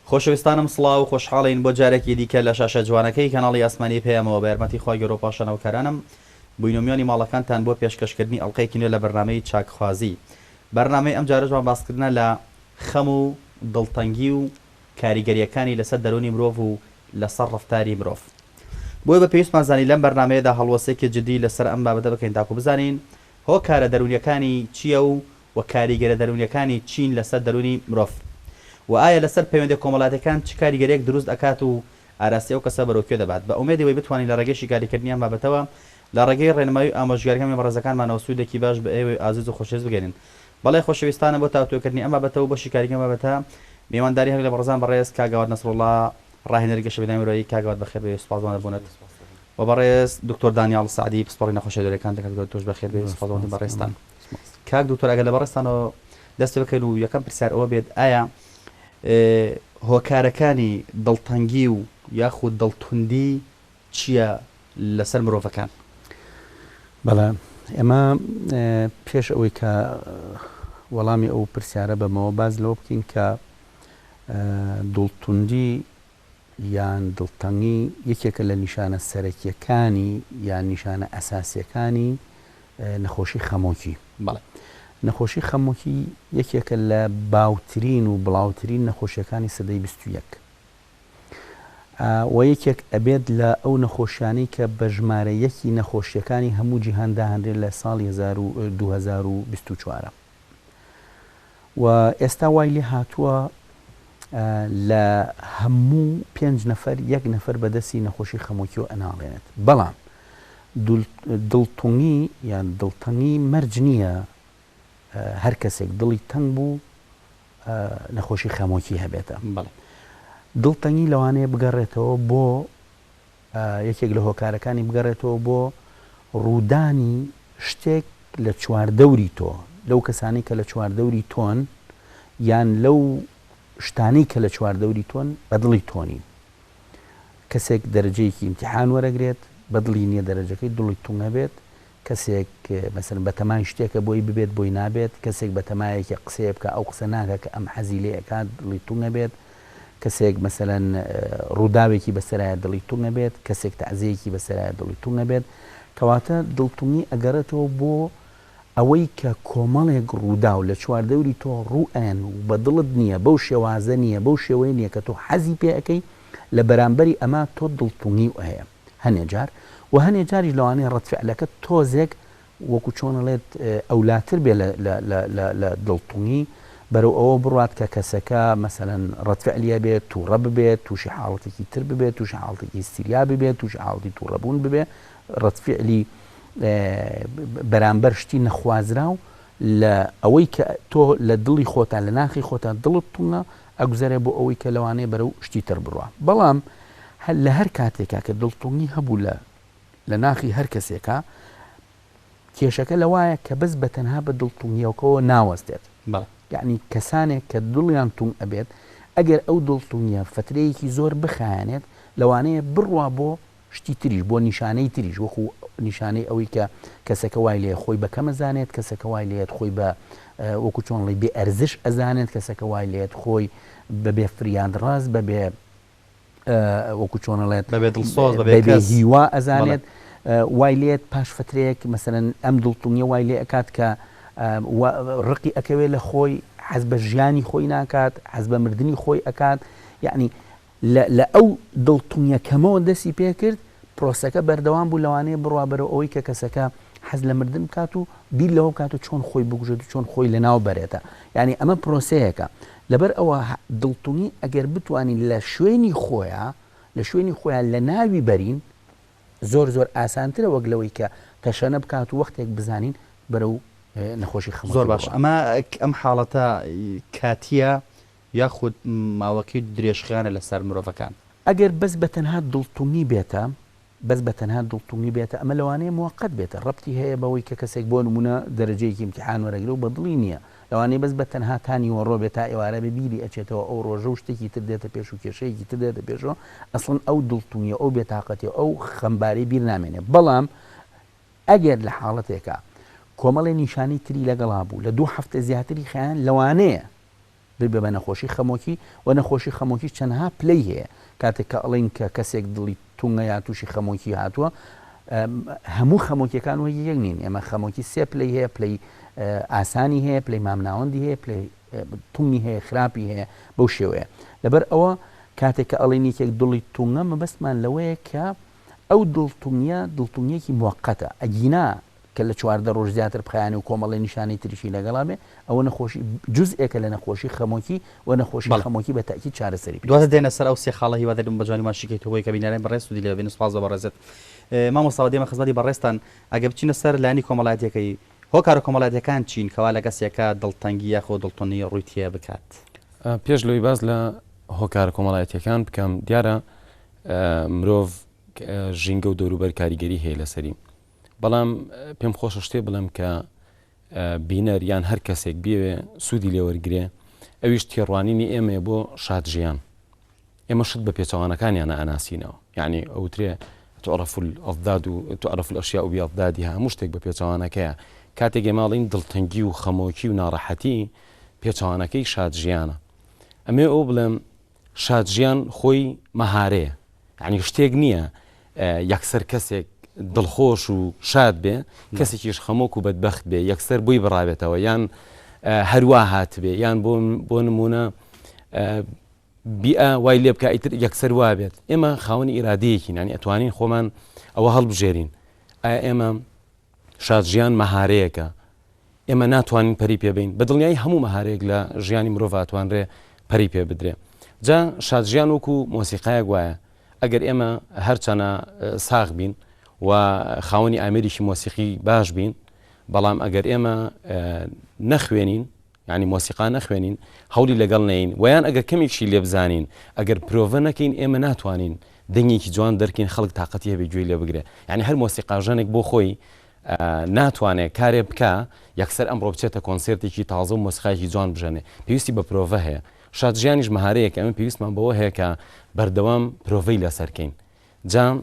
خۆشەویستانم سڵاو و خۆشحاڵین بۆ جارێکی دیکە لە شاشە جوانەکەی کەناڵی ئاسمانی پێیەمەوە بە یارمەتی خۆی گەۆ پاشانەوەکارانم بووینۆمیانی ماڵەکانتان بۆ پێشکەشکردنی ئەڵلقەیەکی نوێ لە بەرنامەی چاکخوازی. بەرنامەی ئەم جارەژوان باسکردنە لە خەم و دڵتەنگی و کاریگەریەکانی لەسەر دەرونی مرۆڤ و لەسەر ڕفتاری مرۆڤ. بۆی بە پێویستمان زانی لەم بەرنامەیەدا هەڵوەسێکی جدی لەسەر ئەم بابەتە بکەین تاکو بزانین هۆکارە دەرونیەکانی چییە و کاریگەرە دەرونیەکانی چین لەسەر دەرونی مرۆڤ و ئایا لەسەر پەیوەندی کۆمەڵاتەکان چ کاریگەرێک دروست دەکات و ئاراستی ئەو کەسە بەرەوکوێ دەبات. بە ئومێدەوەی بتوانین لە ڕێگەشی کاریکردنیان بابەتەوە لە ڕێگەی ڕێنمایی ئامۆژگاریەکانی بەڕێزەکانمانەوە سوودێکی باش بە ئێوەی ئازیز و خۆشەویست بگەێنن. بەڵێ خۆشەویستانە بۆ تاوتوێکردنی ئەم بابەتەوە بۆ شیکاریەکان بابەتە میوانداری هەر لە بەڕێزان بەڕێز کاگاوات نەسڕوڵڵا ڕاهێنەری گەشە بەدامیرۆیی کاگاوات بەخێر بێ سوپاسمان دەبوونەت و بەڕێز دکتۆر دانیال سعدی پسپۆڕی نەخۆشیە دەورەکان دەکات تۆش بەخێر بێ سوپاسمان بەڕێستان. کاک دکتۆر ئەگەر لە بەڕێستانەوە دەست بکەین و یەکەم پرسیار ئەوە بێت ئایا هۆکارەکانی دڵتەنگی و یاخود دڵتوندی چییە لەسەر مرۆڤەکان؟ بەڵێ ئێمە پێش ئەوەی کە وەڵامی ئەو پرسیارە بەمەوە باز لەوە بکەین کە دڵتوندی یان دڵتەنگی یەکێکە لە نیشانە سەرەکیەکانی یان نیشانە ئەساسیەکانی نەخۆشی خەمۆکی. بەڵێ نەخۆشی خەمۆکی یەکێکە لە باوترین و بڵاوترین نەخۆشیەکانی سەدەی 21 و یەکێک ئەبێت لە ئەو نەخۆشیانی کە بە ژمارە یەکی نەخۆشیەکانی هەموو جیهاندا هەندێت لە ساڵی 2024 و ئێستا وای لێ هاتووە لە هەموو 5 نەفەر یەک نەفەر بەدەستی نەخۆشی خەمۆکی و ئەناڵێنێت. بەڵام دڵتوندی یان دڵتەنگی مەرج نییە هەر کەسێک دڵی تەنگ بوو نەخۆشی خەمۆکی هەبێتە. بەڵێ دڵتەنگی لەوانەیە بگەڕێتەوە بۆ یەکێک لە هۆکارەکانی بگەڕێتەوە بۆ ڕوودانی شتێک لە چواردەوری تۆ لەو کەسانی کە لە چواردەوری تۆن یان لەو شتانی کە لە چواردەوری تۆن بە دڵی تۆنین. کەسێک دەرەجەیەکی ئیمتیحان وەرەگرێت بە دڵی نییە دەرەجەکەی دڵی تونگە بێت، کەسێک مەسەن بە تەمای شتێکە بۆی ببێت بۆی نابێت، کەسێک بە تەمایەکی قسەیە بکە ئەو قسە ناکە کە ئەم حەزی لێ ئەکات دڵی تونگە بێت، کەسێک مەسەلەن ڕووداوێکی بەسەرایە دڵی تونگە بێت، کەسێک تەعزیەکی بەسەرایە دڵی تونگە بێت. کەواتە دڵتونگی ئەگەڕێتەوە بۆ ئەوەی کە کۆمەڵێک ڕوودا و لە چواردەوری تۆ ڕوئەن و بە دڵت نییە بەو شێوازە نییە بەو شێوەیە نییە کە تۆ حەزی پێ ئەەکەی لە بەرامبەری ئەمە تۆ دڵتونگی هەیە. هەنێ جار و هەنێ جاریش لەوانەیە ڕەتفعلەکە تۆزێک وەکو چۆنەڵێت ئەولاتر بێ لە دڵتونگی بەرەو ئەوە بڕات کە کەسەکە مەسەلەن ڕەتفعلیە بێت تووڕە ببێت، تووشی حاڵەتێکی تر ببێت، تووشی حاڵەتێکی هیستیریا ببێت، تووشی حاڵەتی تووڕەبوون ببێت، ڕەتفعلی بەرامبەر شتی نەخوازراو لە ئەوەی کە تۆ لە دڵی خۆتان لە ناخی خۆتان دڵت تونە ئەگوزارێ بۆ ئەوەی کە لەوانەیە بەرەو شتی تر بڕوە. بەڵام لە هەر کاتێکا کە دڵتونگی هەبوو لە ناخی هەر کەسێکە کێشەکە لەوایە کە بەس بە تەنها بە دڵتونگیەوەکەوە ناوەستێت. یعنی کەسانێک کە دڵیان تونگ ئەبێت ئەگەر ئەو دڵتونگیە فترەیەکی زۆر بخایەنێت لەوانەیە بڕوا بۆ شتی تریش بۆ نیشانەی تریش وەکو نیشانەی ئەوەی کە کەسەکە وای لێ خۆی بەکەم ئەزانێت، کەسەکە وای لێت خۆی بە وەکو چۆنڵی بێ ئەرزش ئەزانێت، کەسەکە وای لێت خۆی بەبێ فریاند ڕاست بەبێ وەکو چۆنەڵێت بەبێ دڵسۆز بەبێ هیوا ئەزانێت، وای لێت پاش فترەیەک مەسەلەن ئەم دڵتونگیە وای لێ ئەکات کە ڕقی ئەکەوێت لە خۆی حەز بە ژیانی خۆی ناکات، حەز بە مردنی خۆی ئەکات. یعنی لە ئەو دڵتونگیەکەمەوە دەستی پێ کرد پرۆسەکە بەردەوام بوو لەوانەیە بڕوا بەرەوە ئەوەی کە کەسەکە حەز لە مردن بکات و بیر لەوە بکات و چۆن خۆی بگوژێت و چۆن خۆی لەناو بەرێتە. یعنی ئەمە پرۆسەیەکە. لەبەر ئەوە دڵتونگی ئەگەر بتوانین لە شوێنی خۆیان لە ناوی بەرین زۆر زۆر ئاسانترە وەک لەوەی کە تەشەنە بکات و وەختێک بزانین بەرەو نەخۆشی خەمۆکی. زۆر باش. ئەم حاڵەتە کاتیە یاخود ماوەکی درێژخیانە لەسەر مرۆڤەکان. ئەگەر بەس بە تەنها دڵتونگی بێتە ئەمە لەوانەیە موقت بێتە، ڕەبتی هەیە بەوەی کە کەسێک بۆ نمونە دەرەجەیەکی ئیمتیحان وەرەگرێ و بە دڵی نییە، لەوانەیە بەس بە تەنها تانی وەڕۆ بێت تا ئێوارە بە بیری ئەچێتەوە ئەو ڕۆژە و شتێکی تر دێتە پێش و کێشەیەکی تر دێتە پێشەوە ئەسڵن ئەو دڵتونگیە ئەو بێتاقەتی ئەو خەمباری بیر نامێنێ. بەڵام ئەگەر لە حاڵەتێکە کۆمەڵی نیشانی تری لەگەڵا بوو لە 2 هەفتە زیاتری خیان لەوانەیە بێ بە نەخۆشی خەمۆکی و نەخۆشی خەمۆکی چەندها پلەی هەیە کاتێک کە ئەڵێن کە کەسێک دڵی تونگە یا تووشی خەمۆکی هاتووە هەموو خەمۆکیەکان وە یەک نین ئێمە خەمۆکی سێ پلەی هەیە پلەی ئاسانی هەیە پلەی مامناوەندی هەیە پلەی تونگی هەیە خراپی هەیە بەو شێوەیە لەبەر ئەوە کاتێک کە ئەڵێن یەکێک دڵی تونگە مەبەستمان لەوەیە کە ئەو دڵتونگیەکی موقەتە ئەگینا کە لە 14 ڕۆژ زیاتر بخایانێ و کۆمەڵی نیشانەی تریشی لەگەڵا بێ ئەوە نەخۆشی جزئێکە لە نەخۆشی خەمۆکی و نەخۆشی خەمۆکی بە تاکید چارەسەری دواتە دێنە سەر ئەو سێ خاڵە هیوادارم بەجانیمان شکێتەوەی کە بینەرێن بەڕێز و دیلێ بێن سوپاس بەڕێزت مامۆستا دێمە خزمەتی بەڕێستان ئەگە بچینە سەر لایانی کۆمەڵایەتەکەی هۆکارە کۆمەڵایەتەکان چین کەوا لە کەسێکە دڵتەنگی یاخۆ دڵتۆنی ڕووی تێ بکات پێش لەوەی باز لە هۆکارە کۆمەڵایەتەکان بکەم دیارە مرۆڤ ژینگە و دەوروبەر کاریگەری هەیە لەسەری بەڵام پێم خۆشە شتێ بڵێم کە بینەر یان هەر کەسێک بێوێ سوودی لێوەرگێ ئەویش تێڕوانینی ئێمە بۆ شادژیان ئێمە شت بە پێچەوانەکانیانە ئەناسینەوە یعنی ئەوترێ تعرف الأضداد وتعرف الأشياء بأضدادها هەموو شتێک بە پێچەوانەکەیە کاتێک ئێماڵین دڵتەنگی و خەمۆکی و ناڕەحەتی پێچەوانەکەی شادژیانە ئەمێ ئەو بڵێم شادژیان خۆی مەهارەیە یعنی شتێک نییە یەکسەر کەسێک دڵخۆش و شاد بێ کەسێکیش خەمۆک و بەدبەخت بێ یەکسەر بۆی بڕابێتەوە یان هەروە هات بێ یان بۆ نمونە بیئە وای لێ بکە ئیتر یەکسەر وا بێت ئێمە خاوەنی ئیرادەیەکی نانی ئەتوانین خۆمان ئەوە هەڵبژێرین ئایا ئێمە شادژیان مەهارەیەکە ئێمە ناتوانین پەری پێبین بە دڵنیایی هەموو مەهارەیەک لە ژیانی مرۆڤ ئەتوانرێ پەری پێ بدرێ جا شادژیان وەکو مۆسیقایەک وایە ئەگەر ئێمە هەرچەنە ساغ بین و خاوەنی ئامێریکی مۆسیقی باش بین بەڵام ئەگەر ئێمە نەخوێنین یعنی مۆسیقا نەخوێنین هەولی لەگەڵ نەین ویان ئەگەر کەمێکشی لێ بزانین ئەگەر پرۆڤە نەکەین ئێمە ناتوانین دەنگێکی جوان دەرکین خەڵک تااقەتی هەبێ گوێی لێ بگرێ یعنی هەر مۆسیقاژەنێک بۆ خۆی ناتوانێت کارێ بکە یەکسەر ئەمڕۆ بچێتە کۆنسرتێکی تازە و مۆسیقایەکی جوان بژەنێ پێویستی بە پرۆڤە هەیە شادژیانیش مەهارەیەکە ئەمە پێویستمان بەوە هەیە کە بەردەوام پرۆڤەی لەسەرکەین جام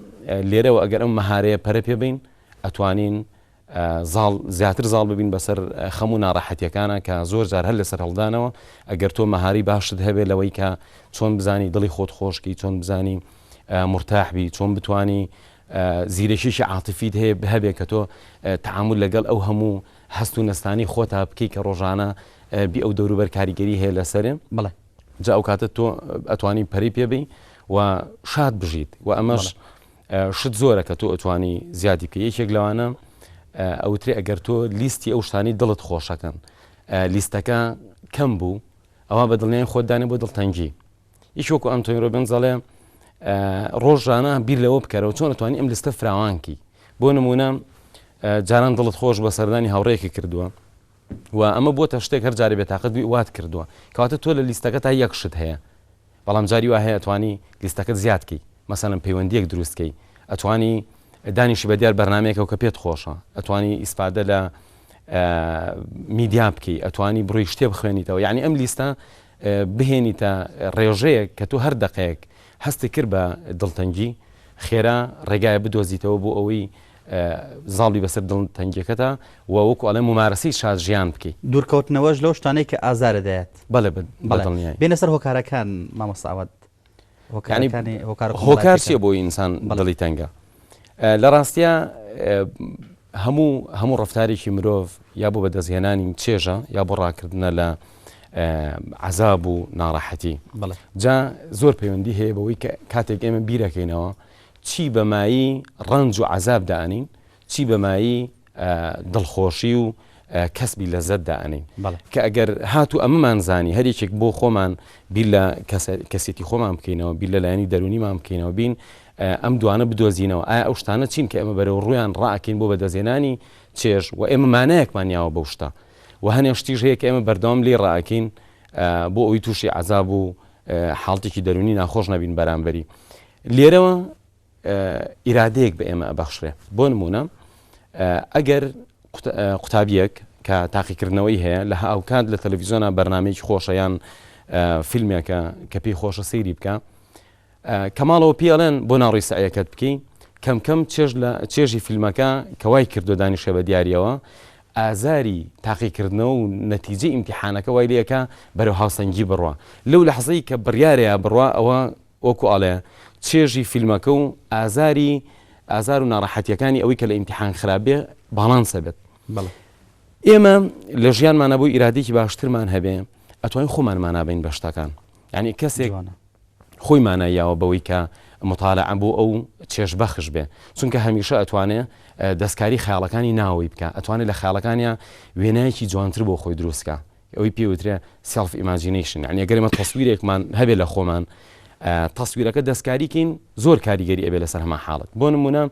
لێرەوە ئەگەر ئەم مەهارەیە پەرە پێبین ئەتوانین زیاتر زاڵ ببین بەسەر خەموو ناڕەحەتیەکانە کە زۆر جار هەر لەسەر هەڵدانەوە ئەگەر تۆ مەهاری باشت هەبێت لەوەی کە چۆن بزانی دڵی خۆت خۆشکی چۆن بزانی مرتاحبی چۆن بتانی زیرەشیشی عاتفیت هەبێت کە تۆ تعامل لەگەڵ ئەو هەموو هەست و نەستانی خۆتا بکەی کە ڕۆژانە بی ئەو دەوروبەر کاریگەری هەیە لەسەرێ بڵێ جا ئەو کاتە تۆ ئەتوانی پەری پێبی و شاد بژیت و ئەمەش شت زۆرە کە تۆ ئەتوانی زیادی بکە یەکێک لەوانە ئەوترێ ئەگەر تۆ لیستی ئەو شتانی دڵت خۆشەکەن لیستەکە کەم بوو ئەوە بە دڵنیای خۆتدانێ بۆ دڵتەنگی هیچوەکو ئەنتۆنی ڕۆبینز دەڵێ ڕۆژانە بیر لەوە بکەرەوە چۆن ئەتوانی ئەم لیستە فراوانکی بۆ نمونە جاران دڵت خۆش بە سەردانی هاوڕێیەکی کردووە و ئەمە بۆتە شتێک هەر جاری بێتاقەت دوی وات کردووە کەواتە تۆ لە لیستەکە تا یەک شت هەیە بەڵام جاری وا هەیە ئەتوانی لیستەکەت زیادکەی مەسەڵەن پەیوەندیەک دروستکەی ئەتوانی دانیشی بە دیار بەرنمەیەکەوە کە پێت خۆشە ئەتوانی ئیسپادە لە میدیا بکەی ئەتوانی بڕۆی شتێ بخوێنیتەوە یعنی ئەم لیستە بهێنیتە ڕێژەیەک کە تو هەر دقەیەک هەستی کرد بە دڵتەنگی خێرا ڕێگایە بدۆزیتەوە بۆ ئەوەی زاڵی بەسەر دڵتەنگیەکەتە و وەکو ئەڵێ ممارەسەی شادژیان بکەی دوورکەوتنەوەش لەو شتانەی کە ئازارە دەیەت بەڵێ بەدڵنیایی بێنە سەر هۆکارەکان مامۆستاوەت هۆکار چیە بۆی ئینسان دڵی تەنگە لە ڕاستیە هەموو ڕفتارێکی مرۆڤ یا بۆ بەدەستهێنانی چێژە یا بۆ ڕاکردنە لە عەزاب و ناڕەحەتی جا زۆر پەیوەندی هەیە بەوەی کاتێک ئێمە بیرەکەینەوە چی بەمایی ڕەنج و عەزاب دائنین چی بەمایی دڵخۆشی و کەسبی لەزەت دائنین کە ئەگەر هاتوو ئەمەمان زانی هەرێکێک بۆ خۆمان بیر لە کەسێتی خۆمان بکەینەوە بیر لە لایەنی دەرونیمان بکەینەوە بین ئەم دوانە بدۆزینەوە ئایا ئەو شتانە چین کە ئێمە بەرەو ڕویان ڕائکەین بۆ بەدەستهێنانی چێژ و ئێمە مانایەکمان یاوە بەو شتە و هەنێ شتیش هەیە کە ئێمە بەردەوام لێ ڕائکەین بۆ ئەوی تووشی عەزاب و حاڵتێکی دەرونی ناخۆش نەبین بەرامبەری لێرەوە ئیرادەیەک بە ئێمە ئەبەخشرێ بۆ نمونە ئەگەر قوتابیەک کە تاقیکردنەوەی هەیە لە هاوکات لە تەلەڤیزیۆنە بەرنامەیەکی خۆشە یان فیلمێکە کە پێی خۆشە سەیری بکە کەماڵەوە پێڵێن بۆ ناڕووی سەعیەکەت بکەین کەم کەم چێژی فیلمەکە کەوای کردو دانیشە بە دیاریەوە ئازاری تاقیکردنەوە و نەتیجە ئیمتیحانەکە وای لەکە بەرەو هاوسەنگی بڕوە لەو لەحزەی کە بڕیارەیە بڕوا ئەوە وەکو ئاڵێ چێژی فیلمەکە و ئازار و ناڕەحەتیەکانی ئەوەی کە لە ئیمتیحان خراپێ باڵانسە بێت ئێمە لە ژیانمانە بۆ ئیرادێکی باشترمان هەبێ ئەتوانین خۆمانمان نابین بە شتەکان یعنی کەسێک خۆی ماناییاوە بەوەی کە مطالعە بۆ ئەو چێژبەخش بێ چونکە هەمیشە ئەتوانێت دەستکاری خیاڵەکانی ناوەی بکە ئەتوانێت لە خیاڵەکانیان وێنایەکی جوانتر بۆ خۆی دروستکە ئەوەی پێوترێ سێلف ئیماجینیشن یعنی ئەگەرمە تەسویرێکمان هەبێ لە خۆمان تەسویرەکە دەستکاریکەین زۆر کاریگەری ئەبێ لەسەر هەمان حاڵت بۆ نمونە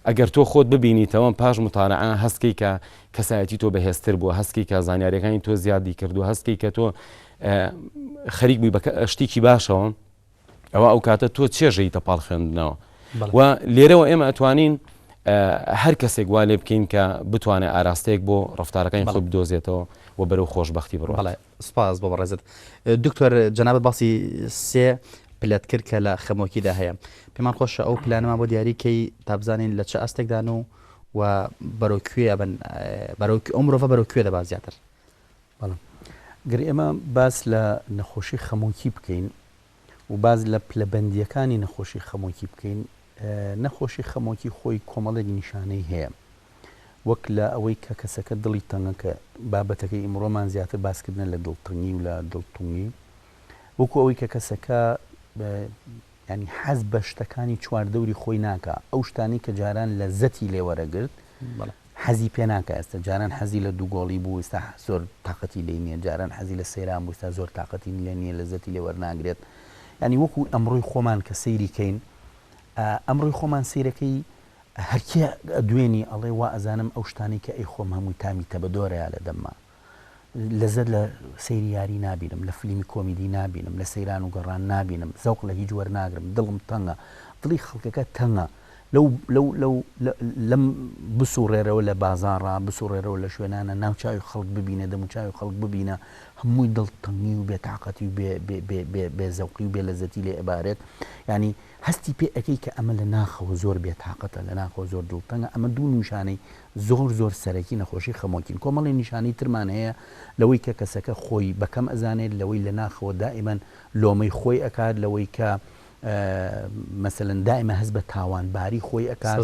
ئەگەر تۆ خۆت ببینیتەوە پاش مطالعە هەستکەی کە کەسایەتی تۆ بەهێزتر بووە هەستکەی کە زانیاریەکانی تۆ زیادی کردو هەستکەی کە تۆ خەریک بووی بە شتێکی باشەوە ئەوە ئەو کاتە تۆ چێژەی تەپاڵ خوێندنەوە و لێرەوە ئێمە ئەتوانین هەر کەسێک وا لێ بکەین کە بتوانێت ئاراستەیەک بۆ ڕفتارەکانی خۆی بدۆزێتەوە و بەرەو خۆشبەختی بڕۆ. سپاس بۆ بەڕێزت دکتۆر جەنابەت باسی سێ پلەت کرد کە لە خەمۆکیدا هەیە پێمان خۆشە ئەو پلانەمان بۆ دیاریکەی تا بزانین لە چه ئەستێکدان و بەرەو کوێ ئەو مرۆڤە بەرەو کوێ دەبات زیاتر. گەر ئێمە باس لە نەخۆشی خەمۆکی بکەین و باز لە پلەبەندیەکانی نەخۆشی خەمۆکی بکەین نەخۆشی خەمۆکی خۆی کۆمەڵێک نیشانەی هەیە وەک لە ئەوەی کە کەسەکە دڵی تەنگە کە بابەتەکەی ئیمڕۆمان زیاتر باسکردن لە دڵتنگی و لە دڵتونگی وەکو ئەوەی کە کەسەکە ینی حەز بە شتەکانی چواردەوری خۆی ناکە ئەو شتانی کە جاران لە زەتی لێوەرەگرت حەزی پێ ناکە ئێستا جاران حەزی لە دووگۆڵی بوو ئێستا زۆر تااقەتی لێ نییە جاران حەزی لە سەیران بوو ئێستا زۆر تااقەتی لێ نییە لە زەتی لێوەرناگرێت ینی وەکو ئەمڕۆی خۆمان کە سەیریکەین ئەمڕۆی خۆمان سیرەکەی هەرکێ دوێنی ئەڵێ وا ئەزانم ئەو شتانی کە ئەی خۆم هەمووی تامی تەبەدۆرەیە لە دەمما لەزەت لە سەیری یاری نابینم لە فیلمی کۆمیدی نابینم لە سەیران و گەڕان نابینم زەوق لە هیچ وەرناگرم دڵم تەنگە دڵی خەڵکەکە تەنگە لەم بسوڕێرەوە لە بازاڕە بسوڕێرەوە لە شوێنانە ناوچاوی خەڵک ببینە دەموچاوی خەڵک ببینە هەمووی دڵتەنگی و بێتاقەتی و بێزەوقی و بێ لەزەتی لێ ئەبارێت ینی هەستی پێ ئەەکەی کە ئەمە لە ناخەوە زۆر بێتاقەتە لە ناخەوە زۆر دڵتەنگە ئەمە دوو نیشانەی زۆر سەرەکی نەخۆشی خەمۆکین کۆمەڵی نیشانەی ترمان هەیە لەوەی کە کەسەکە خۆی بەکەم ئەزانێت لەوەی لە ناخەوە دائیمەن لۆمەی خۆی ئەکات لەوەی کە مثلەن دائیمە هەست بە تاوانباری خۆی ئەکات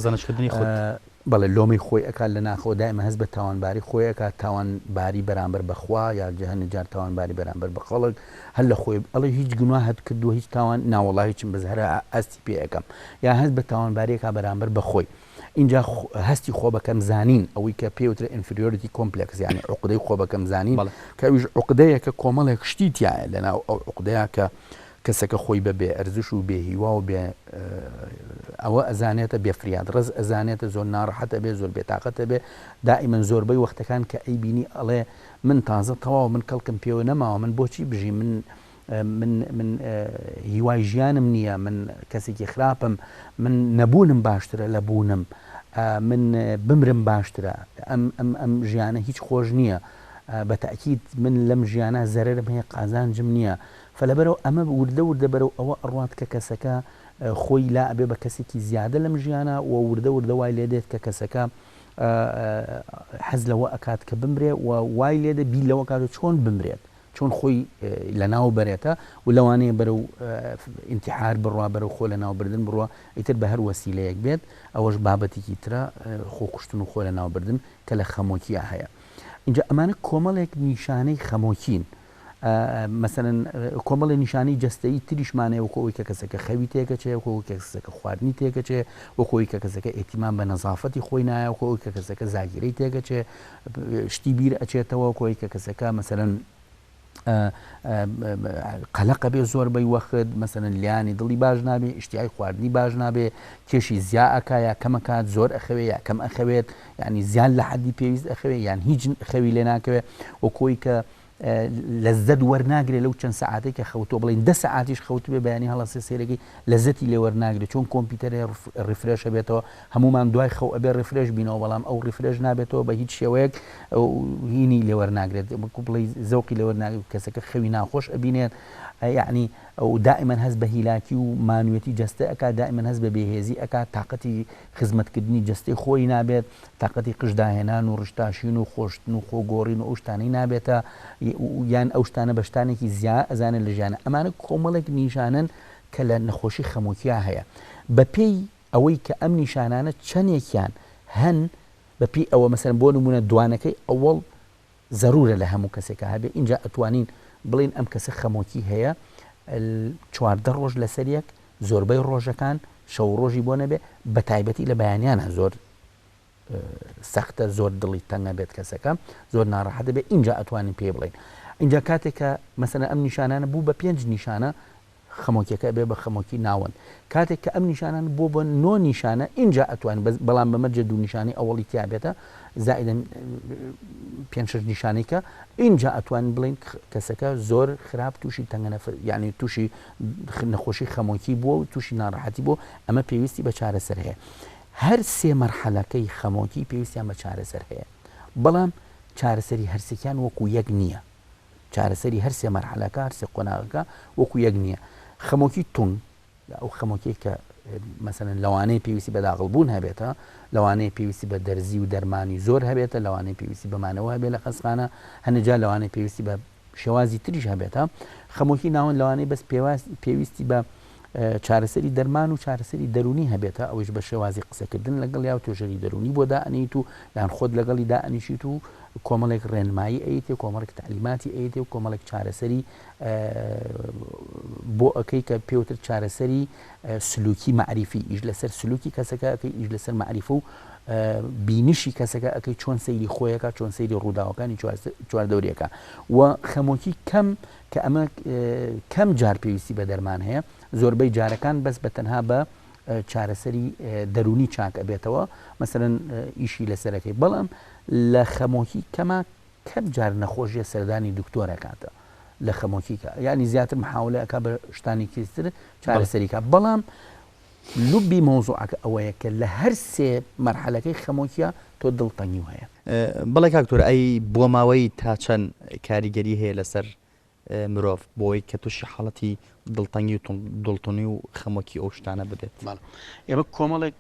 بەڵێ لۆمەی خۆی ئەکات لە ناخەوە دائیمە هەست بە تاوانباری خۆی ئەکات تاوانباری بەرامبەر بەخوا یا جەهەنە جار تاوانباری بەرامبەر بە خەڵک هەر لە خۆی ئەڵێ هیچ گوناه هەت کردووە هیچ تاوان ناوەڵاهی چم بەزهرە ئەستی پێ ئەەکەم یا هەست بە تاوانباریەکە بەرامبەر بەخۆی اینجا هەستی خۆ بەکەم زانین ئەوەی کە پێوترە ئینفریۆریتی کۆمپلێکس یعنی عقدەی خۆ بەکەم زانین کە ئەویش عقدەیە کە کۆمەڵێک شتی تایە لەناو ئەو عقدەیە کە کەسەکە خۆی بەبێ ئەرزش و بێهیوا و بێ ئەوە ئەزانێتە بێفریاد ڕز ئەزانێتە زۆر ناڕەحەتە بێ زۆر بێتاقەتە بێ دائیمەن زۆربەی وەختەکان کە ئەی بینی ئەڵێ من تازە تەواو من کەڵکم پێوە نەماوە من بۆچی بژی من هیوای ژیانم نییە من کەسێکی خراپم من نەبوونم باشترە لە بوونم من بمرم باشترە ئەم ژیانە هیچ خۆش نییە بە تاکید من لەم ژیانە زەرەرم هەیە قازانجم نییە فلەبەرەوە ئەمە وردە بەرەو ئەوە ئەڕوات کە کەسەکە خۆی لا ئەبێ بە کەسێکی زیادە لەم ژیانە و وردە وای لێ دێت کە کەسەکە حەز لەوە ئەکات کە بمرێ و وای لێدە بی لەوە کات چۆن بمرێت چۆن خۆی لە ناو بەرێتە و لەوانەیە بەرەو ئینتیحار بڕوا بەرەو خۆ لە ناوبردن بڕوە ئیتر بە هەر وەسیلەیەک بێت ئەوەش بابەتێکی ترە خۆکوشتن و خۆ لە ناوبردن کە لە خەمۆکیە هەیە اینجا ئەمانە کۆمەڵێک نیشانەی خەمۆکین مثلەن کۆمەڵی نیشانەی جەستەیی تریشمانەیە وەکەوەی کە کەسەکە خەوی تێکەچێ وەکەوەی کە کەسەکە خواردنی تێکەچێ وەکەوەی کە کەسەکە ئێتیمان بە نەزافەتی خۆی نایە وەکەوەی کە کەسەکە زاگیرەی تێکەچێ شتی بیر ئەچێتەوە وەکەوەی کە کەسەکە مثلەن قەلەقە بێ زۆربەی وەخت مثلەن لیانی دڵی باش نابێ ئیشتیای خواردنی باش نابێ کێشی زیا ئەکا یا کەمەکات زۆر ئەخەوێ یا کەم ئەخەوێت یعنی زیان لە حەدی پێویست ئەخەوێ یان هیچ خەوی لێ ناکەوێت وەکەوەی کە لەزەت وەرناگرێت لەو چەند سەعاتێک کە خەوتۆ بڵین 10 سەعاتیش خەوت بێ بەیانی هەڵەسێ سێرەکەی لەزەتی لێ وەرناگرێت چۆن کۆمپیوتەرێ ڕیفرێشە بێتەوە هەمومان دوای خەو ئەبێ ڕیفرێش بینەوە بەڵام ئەو ڕیفرێش نابێتەوە بە هیچ شێوەیەک هینی لێ وەرناگرێت بڵی زەوقی لێ وەرناگرێت کەسەکە خەوی ناخۆش ئەبینێت یعنی ئەو دائما هەست بە هیلاکی و مانوێتی جەستە ئەکا دائما هەست بە بێهێزی ئەکا تااقەتی خزمەتکردنی جەستەی خۆی نابێت تااقەتی قشداهێنان و ڕشتاشین و خۆشتن و خۆگۆڕین و ئەو شتانەی نابێتە یان ئەو شتانە بە شتانێکی زیاد ئەزانن لە ژیانە ئەمانە کۆمەڵێک نیشانن کە لە نەخۆشی خەمۆکیا هەیە بە پێی ئەوەی کە ئەم نیشانانە چەندێکیان هەن بە پێی ئەوە مەسەرەن بۆ نمونە دوانەکەی ئەوڵ ضرورە لە هەموو کەسێکە هەبێ اینجا ئەتوانین بڵین ئەم کەسە خەمۆکی هەیە 14 ڕۆژ لەسەر یەک زۆربەی ڕۆژەکان شەو ڕۆژی بۆ نەبێ بە تایبەتی لە بەیانیانە زۆر سەختە زۆر دڵی تەنگە بێت کەسەکە زۆر ناڕەحەت دەبێت اینجا ئەتوانین پێ بڵین اینجا کاتێککە مەسەلەن ئەم نیشانانە بوو بە 5 نیشانە خەمۆکیەکە بێ بە خەمۆکی ناوەن کاتێک کە ئەم نیشانان بۆ بە 9 نیشانە اینجا ئەتوانین بەڵام بەمەرجە 2 نیشانی ئەوڵی تیابێتە زائدەن 5 نیشانێکە اینجا ئەتوانین بڵین کەسەکە زۆر خراپ تووشی تەنگە یعنی تووشی نەخۆشی خەمۆکی بووە و تووشی ناڕەحەتی بۆ ئەمە پێویستی بە چارەسەر هەیە هەر سێ مەرحەلەکەی خەمۆکی پێویستیان بە چارەسەر هەیە بەڵام چارەسەری هەرسێکیان وەکو یەک نییە چارەسەری هەر سێ مەرحەلەکە هەر سێ قۆناغەکە وەکو یەک نییە خەمۆکی تون ئەو خەمۆکی کە مەسەلەن لەوانەیە پێویستی بە داغڵبوون هەبێتە لەوانەیە پێویستی بە دەرزی و دەرمانی زۆر هەبێتە لەوانەیە پێویستی بەمانەوە هەبێت لە خەسخانە هەنجا لەوانەیە پێویستی بە شێوازی تریش هەبێتە خەمۆکی ناوەن لەوانەیە بەس پێویستی بە چارەسەری دەرمان و چارەسەری دەرونی هەبێتە ئەوش بە شێوازی قسەکردن لەگەڵ یا و توێژەری دەرونی بۆ دائنیت و یان خۆت لەگەڵی دائنیشیت و کۆمەڵێک ڕێنمایی ئەیتێ کۆمەڵێک تعلیماتی ئەیتێ و کۆمەڵێک چارەسەری بۆ ئەەکەی کە پێوتر چارەسەری سلوکی معریفی ئیش لەسەر سلوکی کەسەکە ئەەکەی ئیش لەسەر معریفە و بینشی کەسەکە ئەەکەی چۆن سەیری خۆیەکە چۆن سەیری ڕووداوەکانی چواردەوریەکە و خەمۆکی کەم کە ئەمە کەم جار پێویستی بە دەرمان هەیە زۆربەی جارەکان بەس بە تەنها بە چارەسەری دەرونی چاک ئەبێتەوە مەسەرەن ئیشی لەسەرەکەی بەڵام لە خەمۆکی کەما کەم جار نەخۆشیە سەردانی دکتۆرەکاتە لە خەمۆکیکە یعنی زیاتر محاولەکە بە شتانی کیستر چارەسەریکە بەڵام لوبی مۆزوعەکە ئەوەیە کە لە هەر سێ مەرحەلەکەی خەمۆکیە تۆ دڵتەنگی هەیە بەڵێ کاکتۆر ئەی بۆ ماوەی تا چەند کاریگەری هەیە لەسەر مرۆڤ بۆی کە تووشی حاڵەتی دڵتەنگی و دڵتونی و خەمۆکی ئەو شتانە بدێت ئێمە کۆمەڵێک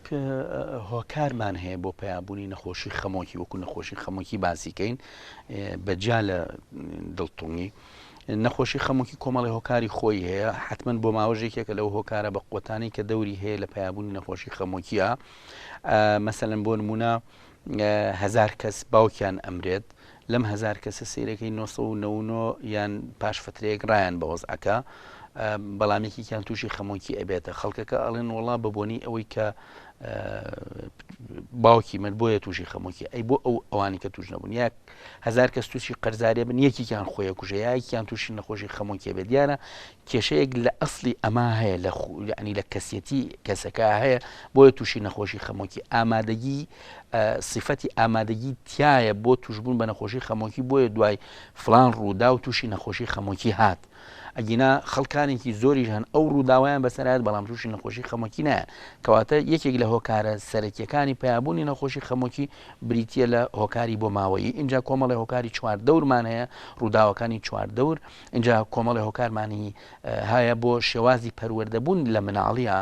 هۆکارمان هەیە بۆ پەیابوونی نەخۆشی خەمۆکی وەکو نەخۆشی خەمۆکی باسیکەین بەجیا لە دڵتونی نەخۆشی خەمۆکی کۆمەڵی هۆکاری خۆی هەیە حتمما بۆ ماوەژێکێکە لەو هۆکارە بە قوتانی کە دەوری هەیە لە پەیابوونی نەخۆشی خەمۆکیە مەسەلەن بۆ نمونە 1000 کەس باوکیان ئەمرێت لەم 1000 کەسە سیرەکەی 999 یان پاش فترەیەک ڕایان بە وەزعەکە بەڵامێکیان تووشی خەمۆکی ئەبێتە خەڵکەکە ئەڵێن وڵا بەبوونی ئەوەی کە باوکی من بۆیە تووشی خەمۆکی ئەی بۆ ئەو ئەوانی کە توش نەبوون یاک 1000 کەس تووشی قەرزارێ بن یەکیان خۆیە کوژە یاکیان تووشی نەخۆشی خەمۆکی بێت دیارە کێشەیەک لە ئەسلی ئەما هەیە لە ینی لە کەسێتی کەسەکە هەیە بۆیە تووشی نەخۆشی خەمۆکی ئامادەگی صفەتی ئامادەگی تایە بۆ توشبوون بە نەخۆشی خەمۆکی بۆیە دوای فلان ڕوودا و تووشی نەخۆشی خەمۆکی هات ئەگینا خەڵکانێکی زۆریش هەن ئەو ڕووداوایان بەسەرات بەڵام تووشی نەخۆشی خەمۆکی نایە کەواتە یەکێک لە هۆکارە سەرەکیەکانی پەیابوونی نەخۆشی خەمۆکی بریتە لە هۆکاری بۆ ماوەیی اینجا کۆمەڵی هۆکاری چواردەورمان هەیە ڕووداوەکانی چواردەور اینجا کۆمەڵی هۆکارمانی هەیە بۆ شێوازی پەروەردەبوون لە مناڵیە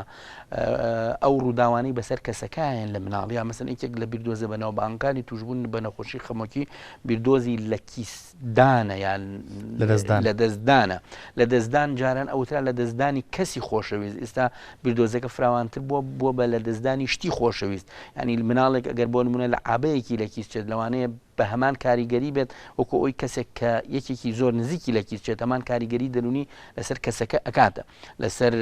ئەو ڕووداوانی بەسەر کەسەکەیان لە مناڵیە مەسەن یەکێک لە بیردۆزە بەناوبانگەکانی توشبوون بە نەخۆشی خەمۆکی بیردۆزی لە کیسدانە یان لە دەستدانە لە دەستدان جاران ئەوترا لە دەستدانی کەسی خۆشەویست ئێستا بیردۆزەکە فراوانتر بووە بە لە دەستدانی شتی خۆشەویست ینی مناڵێک ئەگەر بۆ نمونە لە عابەیەکی لە کیسچێت لەوانەیە بە هەمان کاریگەری بێت وەکو ئەوی کەسێک کە یەکێکی زۆر نزیکی لە کیسچێت هەمان کاریگەری دەرونی لەسەر کەسەکە ئەکاتە لەسەر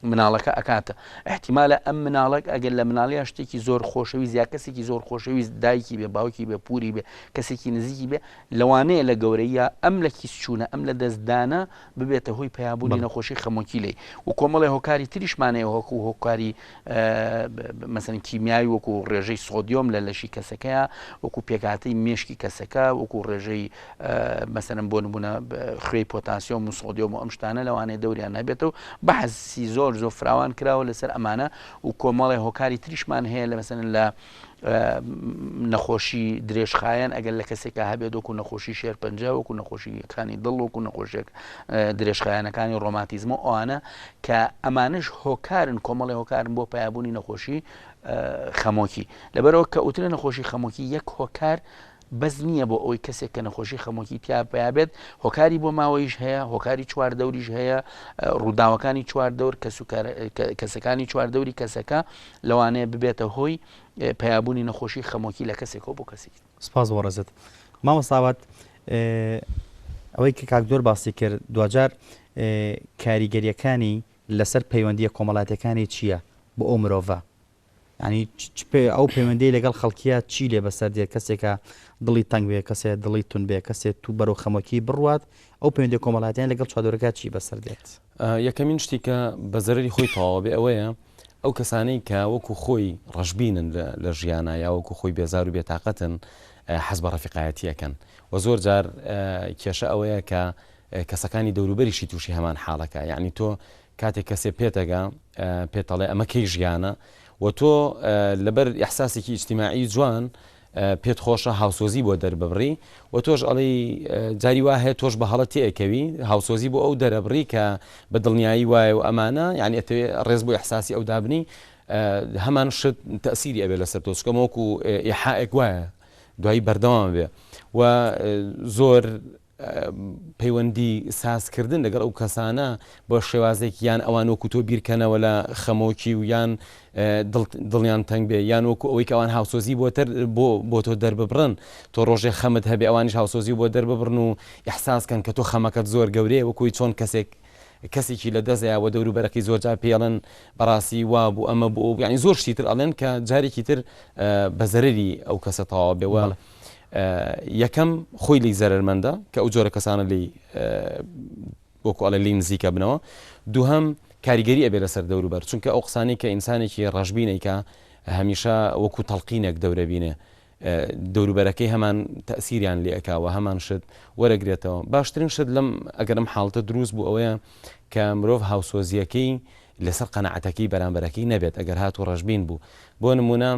مناڵەکە ئەکاتە احتیمالە ئەم مناڵک ئەگەر لە مناڵیا شتێکی زۆر خۆشەویست یا کەسێکی زۆر خۆشەویست دایکی بێ باوکی بێ پوری بێ کەسێکی نزیکی بێ لەوانەیە لە گەورەیە ئەم لە کیسچوونە ئەم لە دەستدانە ببێتە هۆی پیابوونی نەخۆشی خەمۆکی لی و کۆمەڵی هۆکاری تریشمانەیە وەکو هۆکاری مەسەن کیمیایی وەکو ڕێژەی سۆدیۆم لە لەشی کەسەکەیە وەکو پێکاتەی مێشکی کەسەکە وەکو ڕێژەی مەسەرم بۆ نمونە خوێی پۆتاسیۆم و سۆدیۆم و ئەم شتانە لەوانەیە دەوریان نەبێتەوە بەحەسی زۆر فراوان کراوە لەسەر ئەمانە و کۆمەڵی هۆکاری تریشمان هەیە لە مەسەن لە نەخۆشی درێژخایەن ئەگەر لە کەسێکە هەبێت وەکو نەخۆشی شێرپەنجە وەکو نەخۆشیەکانی دڵ وەکو نەخۆشیێک درێژخایەنەکانی ڕۆماتیزم و ئەوانە کە ئەمانش هۆکارن کۆمەڵی هۆکارن بۆ پیابوونی نەخۆشی خەمۆکی لەبەرەوە کە ئوترە نەخۆشی خەمۆکی یەک هۆکار بەس نییە بۆ ئەوەی کەسێک کە نەخۆشی خەمۆکی پیابێت هۆکاری بۆ ماوەیش هەیە هۆکاری چواردەوریش هەیە ڕووداوەکانی چواردەور کەسەکانی چواردەوری کەسەکە لەوانەیە ببێتە هۆی پیابوونی نەخۆشی خەمۆکی لە کەسێکەوە بۆ کەسێک سپاس وەڕێزت مامۆستاوات ئەوەی کە کاکدۆر باسی کرد دوجار کاریگەریەکانی لەسەر پەیوەندیە کۆمەڵاتەکانی چییە بۆ ئەو مرۆڤە ینی ئەو پەیوەندی لەگەڵ خەڵکیە چی لێ بەسەر دێت کەسێکە دڵی تەنگ بێ کەسێک دڵی تون بێ کەسێت تو بەرەو خەمۆکی بڕوات ئەو پەیوەندی کۆمەڵاتیان لەگەڵ چادۆرەکە چی بەسەر دێت یەکەمین شتی کە بە زەرری خۆی تەواو بێ ئەوەیە ئەو کەسانەی کە وەکو خۆی ڕەشبینن لە ژیانە یا وەکو خۆی بێزار و بێتاقەتن حەز بە ڕەفیقایەتیەکەن و زۆر جار کێشە ئەوەیە کە کەسەکانی دەوروبەریشی تووشی هەمان حاڵەکە یعنی تۆ کاتێک کەسێ پێتەگە پێتەڵێ ئەمە کەی ژیانە و تۆ لەبەر ئیحساسێکی ئیجتیماعی جوان پێت خۆشە هاوسۆزی بۆ دەرببڕی و تۆش ئەڵی جاری وا هەیە تۆش بە هەڵەت تێکەوی هاوسۆزی بۆ ئەو دەرەبڕی کە بە دڵنیایی وایە و ئەمانە یعنی ئەتەوێ ڕێز بۆ ئیحساسی ئەو دابنی هەمان شت تەسیری ئەبێ لەسەر تۆ چکەم وەکو ئیحائێک وایە دوایی بەردەوام بێ و زۆر پەیوەندی سازکردن لەگەڵ ئەو کەسانە بۆ شێوازێک یان ئەوان وەکو تۆ بیرکەنەوە لە خەمۆکی و یان دڵیان تەنگ بێ یان وەکو ئەوەی کە ئەوان هاوسۆزی بۆ تۆ دەرببڕن تۆ ڕۆژێ خەمت هەبێ ئەوانیش هاوسۆزی بۆ دەرببڕن و ئیحساسکەن کە تۆ خەمەکەت زۆر گەورەیە وەکوی چۆن کەسێکی لە دەزایەوە دەوروبەرەکەی زۆرجار پێڵن بەڕاستی وا بوو ئەمە بوو یعنی زۆر شتی تر ئەڵێن کە جارێکی تر بە زەرری ئەو کەسە تەواو بێوە یەکەم خۆی لی زەرمەندە کە ئەو جۆرە کەسانە لی وەکو ئەڵێ لی نزیکە بنەوە دووهەم کاریگەری ئەبێ لەسەر دەوروبەر چونکە ئەو قسانی کە ئینسانێکی ڕەشبینەی کە هەمیشە وەکو تەڵقینێک دەورەبینێ دەوروبەرەکەی هەمان تەسیریان لێ ئەکاوە هەمان شت وەرەگرێتەوە باشترین شت لەم ئەگەرم حاڵتە دروست بوو ئەوەیە کە مرۆڤ هاوسۆزیەکەی لەسەر قەنەعەتەکەی بەرامبەرەکەی نەبێت ئەگەر هاتوو ڕەشبین بوو بۆ نمونە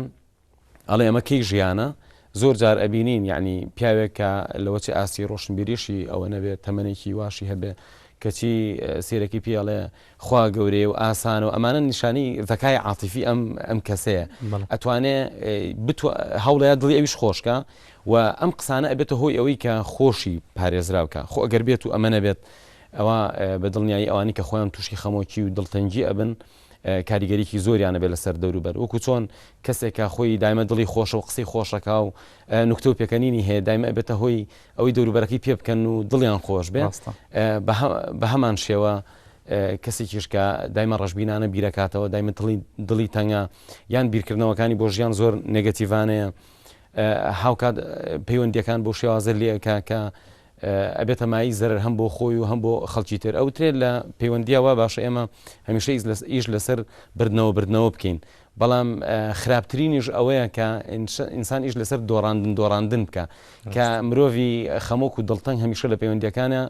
ئەڵێ ئەمە کەی ژیانە زۆر جار ئەبینین یعنی پیاوێک کە لەوەچی ئاسی ڕۆشنبیریشی ئەوە نەبێت تەمەنێکی واشی هەبێ کەچی سێرەکی پێڵێ خوا گەورەیە و ئاسانە و ئەمانە نیشانی ذەکای عاتیفی ئەم کەسەیە ئەتوانێت هەوڵەیە دڵی ئەویش خۆشکە و ئەم قسانە ئەبێتە هۆی ئەوەی کە خۆشی پارێزراوکە خۆ ئەگەر بێت و ئەمە نەبێت ئەوە بە دڵنیایی ئەوانی کە خۆیان تووشی خەمۆکی و دڵتەنگی ئەبن کاریگەریکی زۆریانە بێ لەسەر دەوروبەر وەکو چۆن کەسێکە خۆی دایمە دڵی خۆشە و قسەی خۆشەکە و نوکتە و پێکەنینی هەیە دایمە ئەبێتە هۆی ئەوەی دەوروبەرەکەی پێ بکەن و دڵیان خۆش بێ بە هەمان شێوە کەسێکیش کە دایمە ڕەشبینانە بیرەکاتەوە دایمە دڵی تەنگە یان بیرکردنەوەکانی بۆ ژیان زۆر نێگەتیڤانەیە هاوکات پەیوەندیەکان بۆ شێوازە لێکە کە ئەبێتە مای زەرر هەم بۆ خۆی و هەم بۆ خەڵکی تر ئەو ترێت لە پەیوەندیەوە باشە ئێمە هەمیشە ئیش لەسەر بردنەوە بکەین بەڵام خراپترینیش ئەوەیە کە ئینسان ئیش لەسەر دۆڕاندن بکە کە مرۆڤی خەمۆک و دڵتەنگ هەمیشە لە پەیوەندیەکانە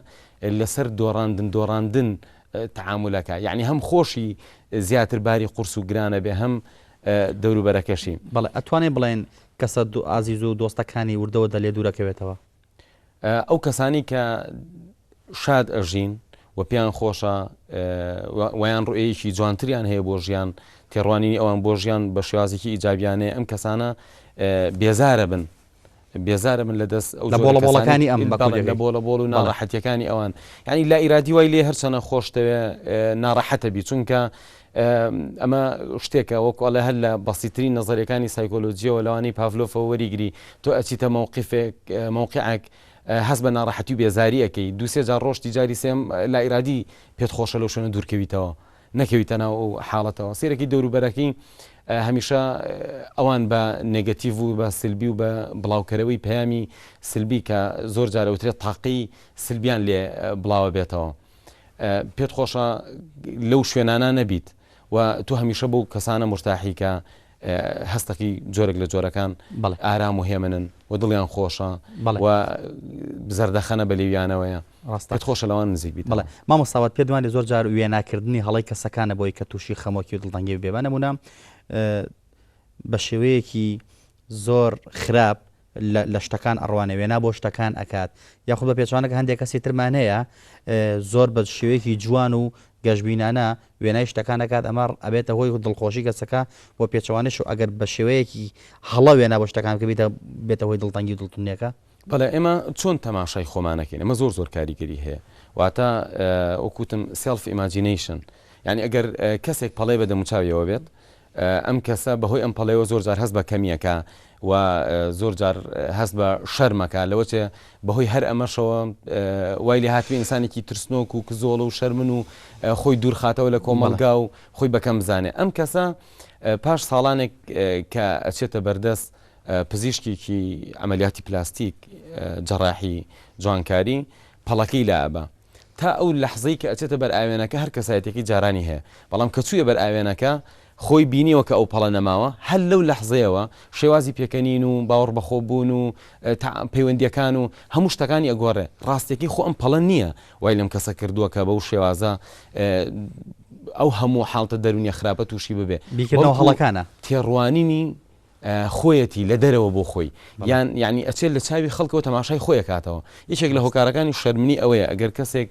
لەسەر دۆڕاندن تعاملەکە یعنی هەم خۆشی زیاتر باری قورس و گرانە بێ هەم دەوروبەرەکەشی بەڵێ ئەتوانێت بڵێن کەسە ئازیز و دۆستەکانی وردەوە دەلێ دوورەکەوێتەوە ئەو کەسانی کە شاد ئەژین و پێیان خۆشە ویان ڕوئەیەکی جوانتریان هەیە بۆ ژیان تێڕوانی ئەوان بۆ ژیان بە شێوازێکی ئیجابیانەیە ئەم کەسانە بێزارە بن لە دەست لە بۆڵەبۆڵەکانی ئەم لە بۆڵەبۆڵ و ناڕەحەتیەکانی ئەوان یعنی لا ئیرادی وای لێ هەرچەنە خۆشتەوێ ناڕەحەتە بی چونکە ئەمە شتێکە وەکوڵە هەر لە بەسیترین نەزەریەکانی سایکۆلۆجیەوە لەوانی پاڤلۆفەوە وەریگری تۆ ئەچیتە مووقعێک هەست بە ناڕەحەتی و بێزاریەکەی دووسێ جار ڕۆژتی جاری سێم لا ئیرادی پێت خۆشە لەو شوێنە دوورکەویتەوە نەکەویتە ناو حاڵەتەوە سیرەکی دەوروبەرەکەی هەمیشە ئەوان بە نێگەتیڤ و بە سلبی و بە بڵاوکەرەوەی پەیامی سلبی کە زۆر جارەوترێت تاقی سلبیان لێ بڵاوە بێتەوە پێت خۆشە لەو شوێنانە نەبیت و تو هەمیشە بۆ کەسانە مرتاحی کە هەستەکی جۆرێک لە جۆرەکان ئارام و هێمنن و دڵیان خۆشە و زەردەخەنە بە لێویانەوەیە ڕاستەت خۆشە لەوان نزیک بیت بڵێ مامۆستاوات پێ دوانی زۆر جار وێناکردنی هەڵی کەسەکانە بۆی کە تووشی خەمۆکی و دڵتەنگی بێ نمونە بە شێوەیەکی زۆر خراپ لە شتەکان ئەڕوانە وێنا بۆ شتەکان ئەکات یاخود بە پێچوانەکە هەندێک کەسی ترمان هەیە زۆر بە شێوەیەکی جوان و گەشتبینانە وێنای شتەکانەکات ئەمە ئەبێتە هۆی دڵخۆشی کەسەکە بۆ پێچوانش و ئەگەر بە شێوەیەکی هەڵە وێنا بۆ شتەکان کە بێتە هۆی دڵتەنگی و دڵتونیەکە بەڵێ ئێمە چۆن تەماشای خۆمانەکەین ئەمە زۆر کاریگەری هەیە واتە وەکوتم سێلف ئیماجینیشن یعنی ئەگەر کەسێک پەڵێ بە دەموچاویەوە بێت ئەم کەسە بەهۆی ئەم پەڵەوە زۆر جار هەست بە کەمیەکە و زۆر جار هەست بە شەرمەکە لەوەچێ بەهۆی هەر ئەمەشەوە وای لێ هاتووی ئینسانێکی ترسنۆک و کزۆڵە و شەرمن و خۆی دوورخاتەوە لە کۆمەڵگا و خۆی بەکەم بزانێ ئەم کەسە پاش ساڵانێک کە ئەچێتە بەردەست پزیشکێکی ئەمەلیاتی پلاستیک جەڕاحی جوانکاری پەڵەکەی لابە تا ئەو لەحزەی کە ئەچێتە بەر ئاوێنەکە هەر کەسایەتێکی جارانی هەیە بەڵام کە چوویە بەر ئاوێنەکە خۆی بینیوە کە ئەو پەڵە نەماوە هەر لەو لەحزەیەوە شێوازی پێکەنین و باوەڕ بەخۆبوون و پەیوەندیەکان و هەموو شتەکانی ئەگۆڕێ ڕاستێکی خۆ ئەم پەڵە نییە وای لەم کەسە کردووە کە بەو شێوازە ئەو هەموو حاڵتە دەرونیە خراپە تووشی ببێ بیکردنەوە هەڵەکانە تێڕوانینی خۆیەتی لە دەرەوە بۆ خۆی یان یعنی ئەچێت لە چاوی خەڵکەوە تەماشای خۆیە کاتەوە یەکێک لە هۆکارەکانی شەرمنی ئەوەیە ئەگەر کەسێک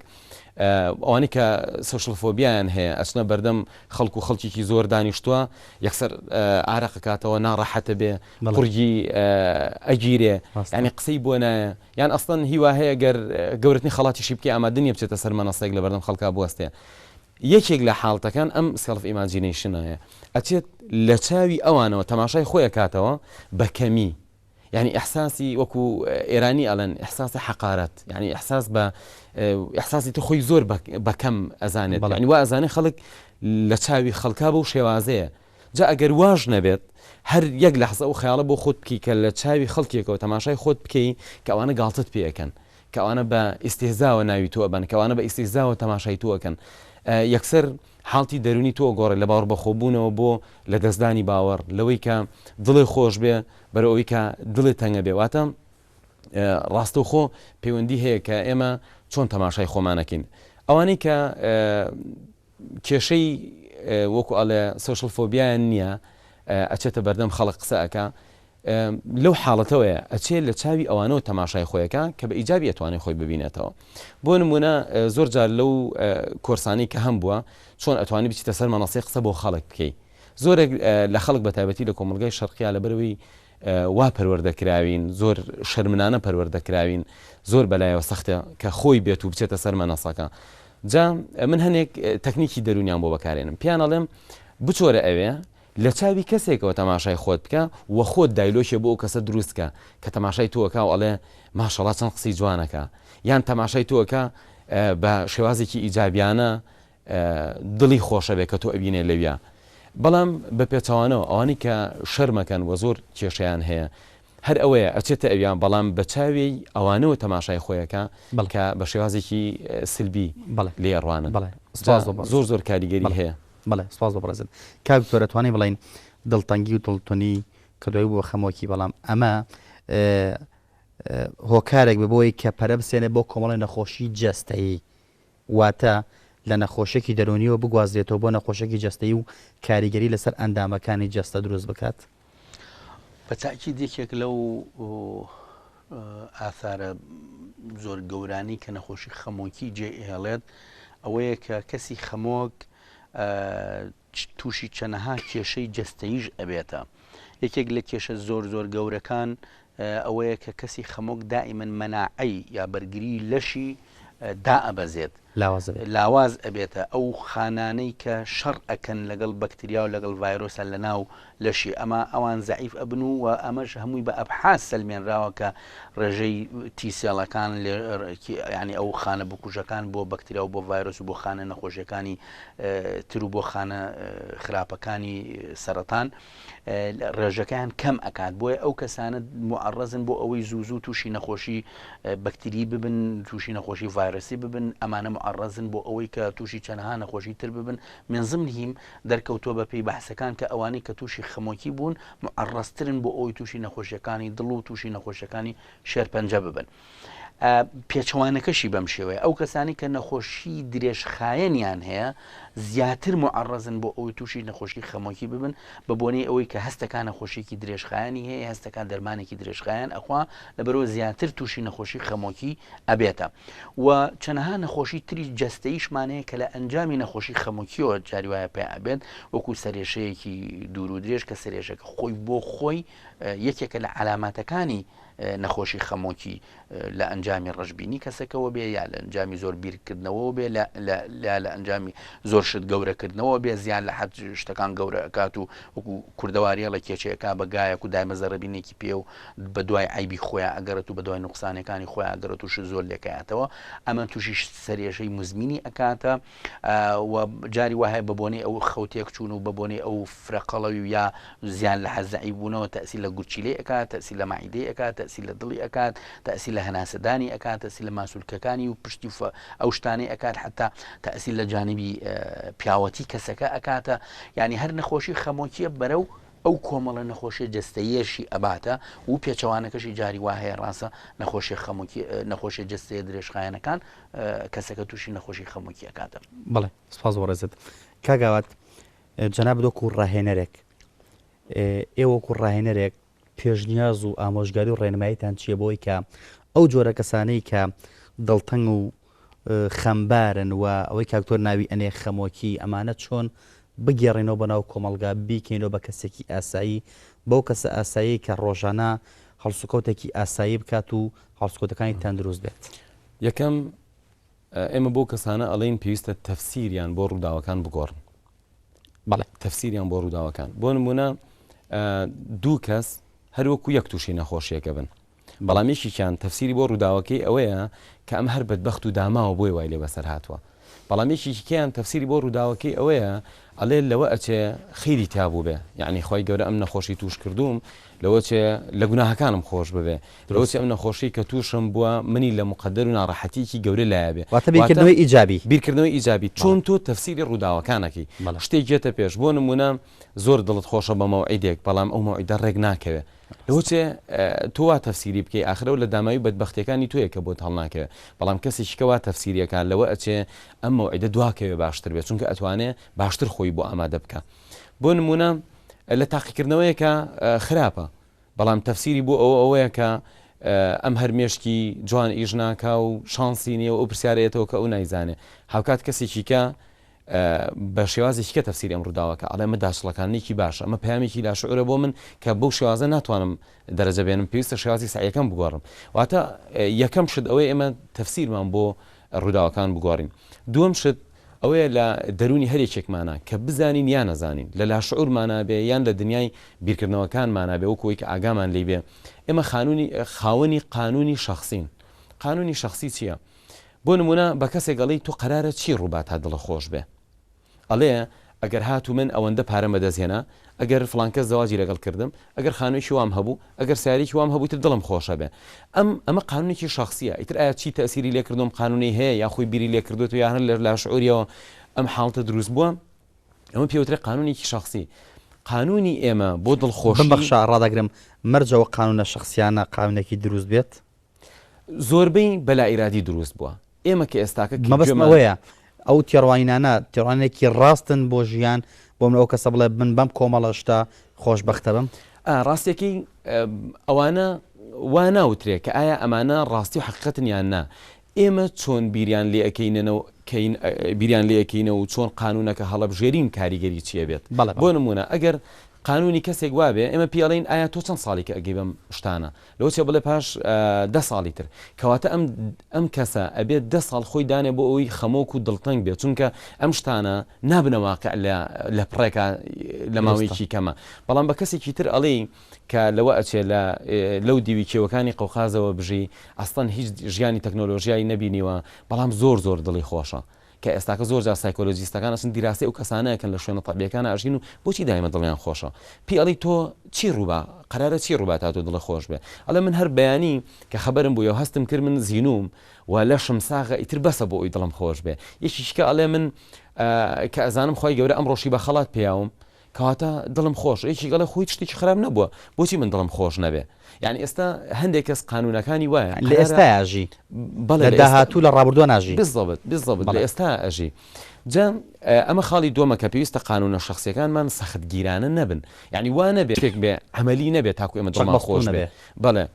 ئەوانەی کە سوشل فۆبیان هەیە ئەچنە بەردەم خەڵکو و خەڵکیی زۆر دانیشتووە یەکسەر ئارەقەکاتەوە ناڕەحەتە بێ قورگی ئەگیرێ ینی قسەی بۆ نایە یان ئەستن هیوا هەیە گەر گەورەتنی خەڵاتیشی بکە ئامادەنیە بچێتە سەر مەنەسەیەک لە بەردەم خەڵکا بوەستێ یەکێک لە حاڵتەکان ئەم سێلف ئیماجینیشنایە ئەچێت لە چاوی ئەوانەوە تەماشای خۆیە کاتەوە بە کەمی يعني إحساسي وكو إيراني ألان إحساس حقارت يعني إحساس إحساسي تخوي زور بكم أزانت يعني وأزاني خلق لتشاوي خلقابه وشوازيه جاء أجر واج نبت هر يق لحظة أو خياله بو خود بكي كالتشاوي خلقيك وتماشاي خود بكي كأوانا قالتت بيكن كأوانا باستهزاء وناوي أبن كأوانا باستهزاء وتماشاي أكن يكسر حالتي دەرونی تۆ گۆڕێ لە باوەڕ بەخۆبوونەوە بۆ لە دەستدانی باوەڕ لەوەی کە دڵی خۆش بێ بەرەوەی کە دڵی تەنگە بێ واتە ڕاستەوخۆ پەیوەندی هەیە کە ئێمە چۆن تەماشای خۆمانەکەین ئەوانەی کە کێشەی وەکو ئەڵێ سوشل فۆبیایان نییە ئەچێتە بەردەم خەڵق قسەکە لەو حاڵەتەوەیە ئەچێت لە چاوی ئەوانەوە تەماشای خۆیەکە کە بە ئیجابی ئەتوانێت خۆی ببینێتەوە بۆ نمونە زۆر جار لەو کۆرسانی کە هەم بووە چۆن ئەتوانی بچیتە سەر مەناسەی قسە بۆ خەڵک بکەیت زۆرێک لە خەڵک بە تایبەتی لە کۆمەلگای شەرقیا لەبەرەوەی وا پەروەردەکراوین زۆر شەرمنانە پەروەردەکراوین زۆر بەلایەوە سەختە کە خۆی بێت و بچێتە سەر مەناسەکە جا من هەنێک تەکنیکی دەرونیان بۆ بەکارێنم پیان ئەڵێم بچۆرە ئەوێ لە چاوی کەسێکەوە تەماشای خۆت بکە و خۆت دایلۆشێ بۆ ئەو کەسە دروستکە کە تەماشای تۆکە و ئەڵێ ماشەڵڵا چەند قسەی جوانەکە یان تەماشای تۆکە بە شێوازێکی ئیجابیانە دڵی خۆشە بێ کە تۆ ئەبینێ لەویە بەڵام بە پێچەوانەوە ئەوانی کە شەرمەکەن و زۆر کێشەیان هەیە هەر ئەوەیە ئەچێتە ئەویان بەڵام بە چاوی ئەوانەوە تەماشای خۆیەکە بەڵکە بە شێوازێکی سلبی لێ ڕوانە زۆر کاریگەری هەیە بەڵێ سپاس بۆ بەڕێزت کاک دەتوانێت بڵین دڵتەنگی و دڵتونی کە دوای بووە خەمۆکی بەڵام ئەمە هۆکارێک ببەوەی کە پەرە بسێنێ بۆ کۆمەڵی نەخۆشی جەستەیی واتە لە نەخۆشێکی دەرونیەوە بگوازرێتەوە بۆ نەخۆشێکی جەستەیی و کاریگەری لەسەر ئەندامەکانی جەستە دروست بکات بەتاکید یەکێک لەو ئاثارە زۆر گەورانی کە نەخۆشی خەمۆکی جێهێڵێت ئەوەیە کە کەسی خەمۆک تووشی چەنەها کێشەی جەستەییش ئەبێتە یەکێک لە کێشە زۆر گەورەکان ئەوەیە کە کەسی خەمۆک دائیمەن مەناعەی یا بەرگری لەشی دائەبەزێت لاواز ئەبێتە ئەو خانانەی کە شەڕ ئەکەن لەگەڵ بەکتریا و لەگەڵ ڤایرۆسە لە ناو لەشی ئەمە ئەوان زعیف ئەبن و ئەمەش هەمووی بە ئەبحاس سەلمێنراوە کە ڕێژەی تیسێڵەکان ینی ئەو خانە بکوژەکان بۆ بەکتریا و بۆ ڤایرۆس و بۆ خانە نەخۆشیەکانی تر و بۆ خانە خراپەکانی سەرەتان ڕێژەکەیان کەم ئەکات بۆیە ئەو کەسانە معڕەزن بۆ ئەوەی زوو تووشی نەخۆشی بەکتری ببن تووشی نەخۆشی ڤایرۆسی ببن ئەمانە معڕەزن بۆ ئەوەی کە تووشی چەندەها نەخۆشی تر ببن من زمنیم دەرکەوتووە بە پێی بەحسەکان کە ئەوانەی کە تووشی خەمۆکی بوون معڕەزترن بۆ ئەوەی تووشی نەخۆشیەکانی دڵ و تووشی نەخۆشیەکانی شێرپەنجە ببن. پێچەوانەکەشی بەم شێوەیە ئەو کەسانی کە نەخۆشی درێژخایەنیان هەیە زیاتر معڕەزن بۆ ئەوەی تووشی نەخۆشی خەمۆکی ببن بە بۆنەی ئەوەی کە هەستەکان نەخۆشیێکی درێژخایانی هەیە هەستەکان دەرمانێکی درێژخایان ئەخوا لەبەرەوە زیاتر تووشی نەخۆشی خەمۆکی ئەبێتە و چەندەها نەخۆشی تری جەستەیشمانەیە کە لە ئەنجامی نەخۆشی خەمۆکیەوە جاری وایە پێ ئەبێت وەکو سەرێشەیەکی دوور و درێژ کە سەرێشەکە خۆی بۆ خۆی یەکێکە لە علاماتەکانی نەخۆشی خەمۆکی لە ئەنجامی ڕژبینی کەسەکەەوە بێ یا لە ئەنجامی زۆر بیرکردنەوە بێ لە ئەنجامی زۆر شت گەورەکردنەوە بێ زیان لە حەت شتەکان گەورە ئەکات و وەکو کوردەواریە لە کێچەیەکە بەگایەک و دایمەزەڕەبینێکی پێ و بە دوای عیبی خۆیان ئەگەرێت و بە دوای نوقسانەکانی خۆیان ئەگەرێت تووش زۆر لێکایەتەوە ئەمە تووشی سەرێشەی مزمینی ئەکاتە و جاری وایە بە بۆنەی ئەو خەوتێک چوون و بە بۆنەی ئەو فرەقەڵەوی یا زیان لە حەزعی بوونەوە تەسی لە گورچیلەی ئەکات تەسی لە مەعیدەی ئەکات تەسی لە دڵی ئەکات تەسی لە هەناسەدانی ئەکات تەسی لە ماسوولکەکانی و پشتی ئەو شتانەی ئەکات حتا تەسی لە جانبی پیاوەتی کەسەکە ئەکاتە ینی هەر نەخۆشی خەمۆکیە بەرەو ئەو کۆمەڵە نەخۆشی جستەیەشی ئەباتە و پێچەوانەکەشی جاری وا هەیە ڕاستە نەخۆشی خەمۆکی نەخۆشی جستەیە درێژخایەنەکان کەسەکە تووشی نەخۆشی خەمۆکی ئەکاتە. بڵێ سپاس بۆ ڕێزت کاگاوات جەناب دۆکو ڕاهێنەرێک ئێوەکو ڕاهێنەرێک پێشنیاز و ئامۆژگاری و ڕێنماییتان چیە بۆی کە ئەو جۆرە کەسانەی کە دڵتەنگ و خەمبارن و ئەوەی کاکتۆر ناوی ئەنێ خەمۆکی ئەمانە چۆن بگێڕێنەوە بەناو کۆمەلگا بیکەینەوە بە کەسێکی ئاسایی بەو کەسە ئاسایی کە ڕۆژانە هەڵسوکەوتێکی ئاسایی بکات و هەڵسوکەوتەکانی تەندروست بێت. یەکەم ئێمە بۆ کەسانە ئەڵێن پێویستە تەفسیریان بۆ ڕووداوەکان بگۆڕن. بەڵێ تەفسیریان بۆ ڕووداوەکان بۆ نمونە دوو کەس هەروەکو یەک تووشی نەخۆشیەکە بن بەڵامیشیان تەفسیری بۆ ڕووداوەکەی ئەوەیە کە ئەم هەر بەدبەخت و داماوە بۆی وای لێ بەسەر هاتووە بەڵامیشیان تەفسیری بۆ ڕووداوەکەی ئەوەیە ئەڵێ لەوە ئەچێ خیری تابوو بێ یعنی خۆی گەورە ئەم نەخۆشی توش کردوم لەوە چێ لە گوناهەکانم خۆش ببێ لەوە ئەم نەخۆشی کە تووشم بووە منی لە مقدر و ناڕەحەتیکی گەورە لایە بێ واتە بیرکردنەوەی ئیجابی بیرکردنەوەی ئیجابی چۆن تۆ تەفسیری ڕووداوەکانەکەی شتێک جێتە پێش بۆ نمونە زۆر دڵت خۆشە بە مەوعیدێک بەڵام ئەو مەوعیدە ڕێک ناکەوێت لەوە چێ تۆ وا تەفسیری بکەی ئاخرە و لە داماوی بەدبەختیەکانی تویە کە بۆت هەڵناکەوێت بەڵام کەسێکەوە تەفسیریەکان لەوە ئەچێ ئەم مەوعیدە دواکەوێ باشتر بێت چونکە ئەتوانێت باشتر خۆی بۆ ئامادە بکە بۆ نمونە لە تاقیکردنەوەیەکە خراپە بەڵام تەفسیری بۆ ئەوەیە کە ئەم هەرمێشکی جوان ئیژ ناکا و شانسی نییە و ئەو پرسیارەتەوە کە ئەو نایزانێ هاوکات کەسێکی کە بە شێوازێکی کە تەفسیری ئەم ڕووداوەکە ئەڵێ ئەمە داچڵەکانێکی باشە ئەمە پامێکی لاشعورە بۆ من کە بەو شێوازە ناتوانم دەرەجە بێنم پێویستە شێوازی سعیەکەم بگۆڕم واتە یەکەم شت ئەوەی ئێمە تەفسیرمان بۆ ڕووداوەکان بگۆڕین دووەم شت ئەوەیە لە دەرونی هەرێکێکمانە کە بزانین یان نەزانین لە لاشعورمانە بێ یان لە دنیای بیرکردنەوەکانمانە بێ وەکوەوەی کە ئاگامان لێ بێ ئێمە خاوەنی قانونی شخصین قانونی شخصی چییە بۆ نمونە بە کەسێک گەڵی تو قەرارە چی ڕووبات تا دڵە خۆش بێ ئەڵێ ئەگەر هاتو من ئەوەندە پارەمە دەستهێنا ئەگەر فڵانکە زەواجی لەگەڵ کردم ئەگەر خانوویشی وام هەبوو ئەگەر ساریکی وام هەبوو تر دڵم خۆشە بێ ئەمە قانونێکی شخصیە ئیتر ئایا چی تەسیری لێکردم قانونی هەیە یا خۆی بیری لێکردوێت و یان لە لاشعوریەوە ئەم حاڵتە دروست بووە ئەمە پێوترێ قانونێکی شخصی قانونی ئێمە بۆ دڵخۆشی بەخشە ڕادەگرم مەرجەوە قانونە شخصیانە قانونێکی دروست بێت زۆربەی بەلا ئیرادی دروست بووە ئێمە کە ئێستاکە مەبەستمەوەیە ئەو تێڕوانینانە تێڕوانێکی ڕاستن بۆ ژیان بۆ من ئەو کەسە بڵێ من بەم کۆمەڵەشتا خۆشبەختە بم ڕاستێکی ئەوانە وا ناوترێ کە ئایا ئەمانە ڕاستی و حقیقەتن یان نا ئێمە چۆن بیریان لێ ئەەکەینەوە و چۆن قانونەکە هەڵەبژێرین کاریگەری چیە بێت بۆ نمونە ئەگەر قانونی کەسێک وابێ ئێمە پیاڵین ئایا تۆ چەند ساڵی کە ئەگەی بەم شتانە لەوە چێ بڵێ پاش 10 ساڵی تر کەواتە ئەم کەسە ئەبێت 10 ساڵ خۆی دانێ بۆ ئەوی خەمۆک و دڵتەنگ بێت چونکە ئەم شتانە نابنەواقع لە پڕێکە لە ماوەیەکی کەمە بەڵام بە کەسێکی تر ئەڵێ کە لەوە ئەچێ لەو دیوی کێوەکانی قەوقازەوە بژی ئەستان هیچ ژیانی تەکنۆلۆژیایی نەبینیوە بەڵام زۆر دڵی خۆشە کە ئێستاکە زۆر جار سایکۆلۆژیستەکان ئەچن دیراسی ئەو کەسانەکەن لە شوێنە تەبیەکانە ئەژین و بۆچی دایمە دڵیان خۆشە پێی ئەڵی تۆ چی ڕووبا قەرارە چی ڕووبات تا تۆ دڵە خۆش بێ ئەڵێ من هەر بەیانی کە خەبەرم بوو هەستم کرد من زیینوم و لە شمساغە ئیتر بەسە بۆ ئەوی دڵم خۆش بێ یەکیشکە ئەڵێ من کە ئەزانم خۆی گەورە ئەم ڕۆژی بە خەڵات پێیاوم کەواتە دڵم خۆش یەکی گەڵە خۆی شتێکی خراپ نەبووە بۆچی من دڵم خۆش نەبێ یعنی ئێستا هەندێک کەس قانونەکانی وایە لە ئێستا ئاژی لە داهاتوو لە ڕابردووە ناژی بالضبط لە ئێستا ئەژی جا ئەمە خاڵی دووەمە کە پێویستە قانونە شخصیەکانمان سەختگیرانە نەبن یعنی وانە بێت شتێک بێ عملی نەبێت تاکو ئێمە دڵمان خۆش بێ بەڵێ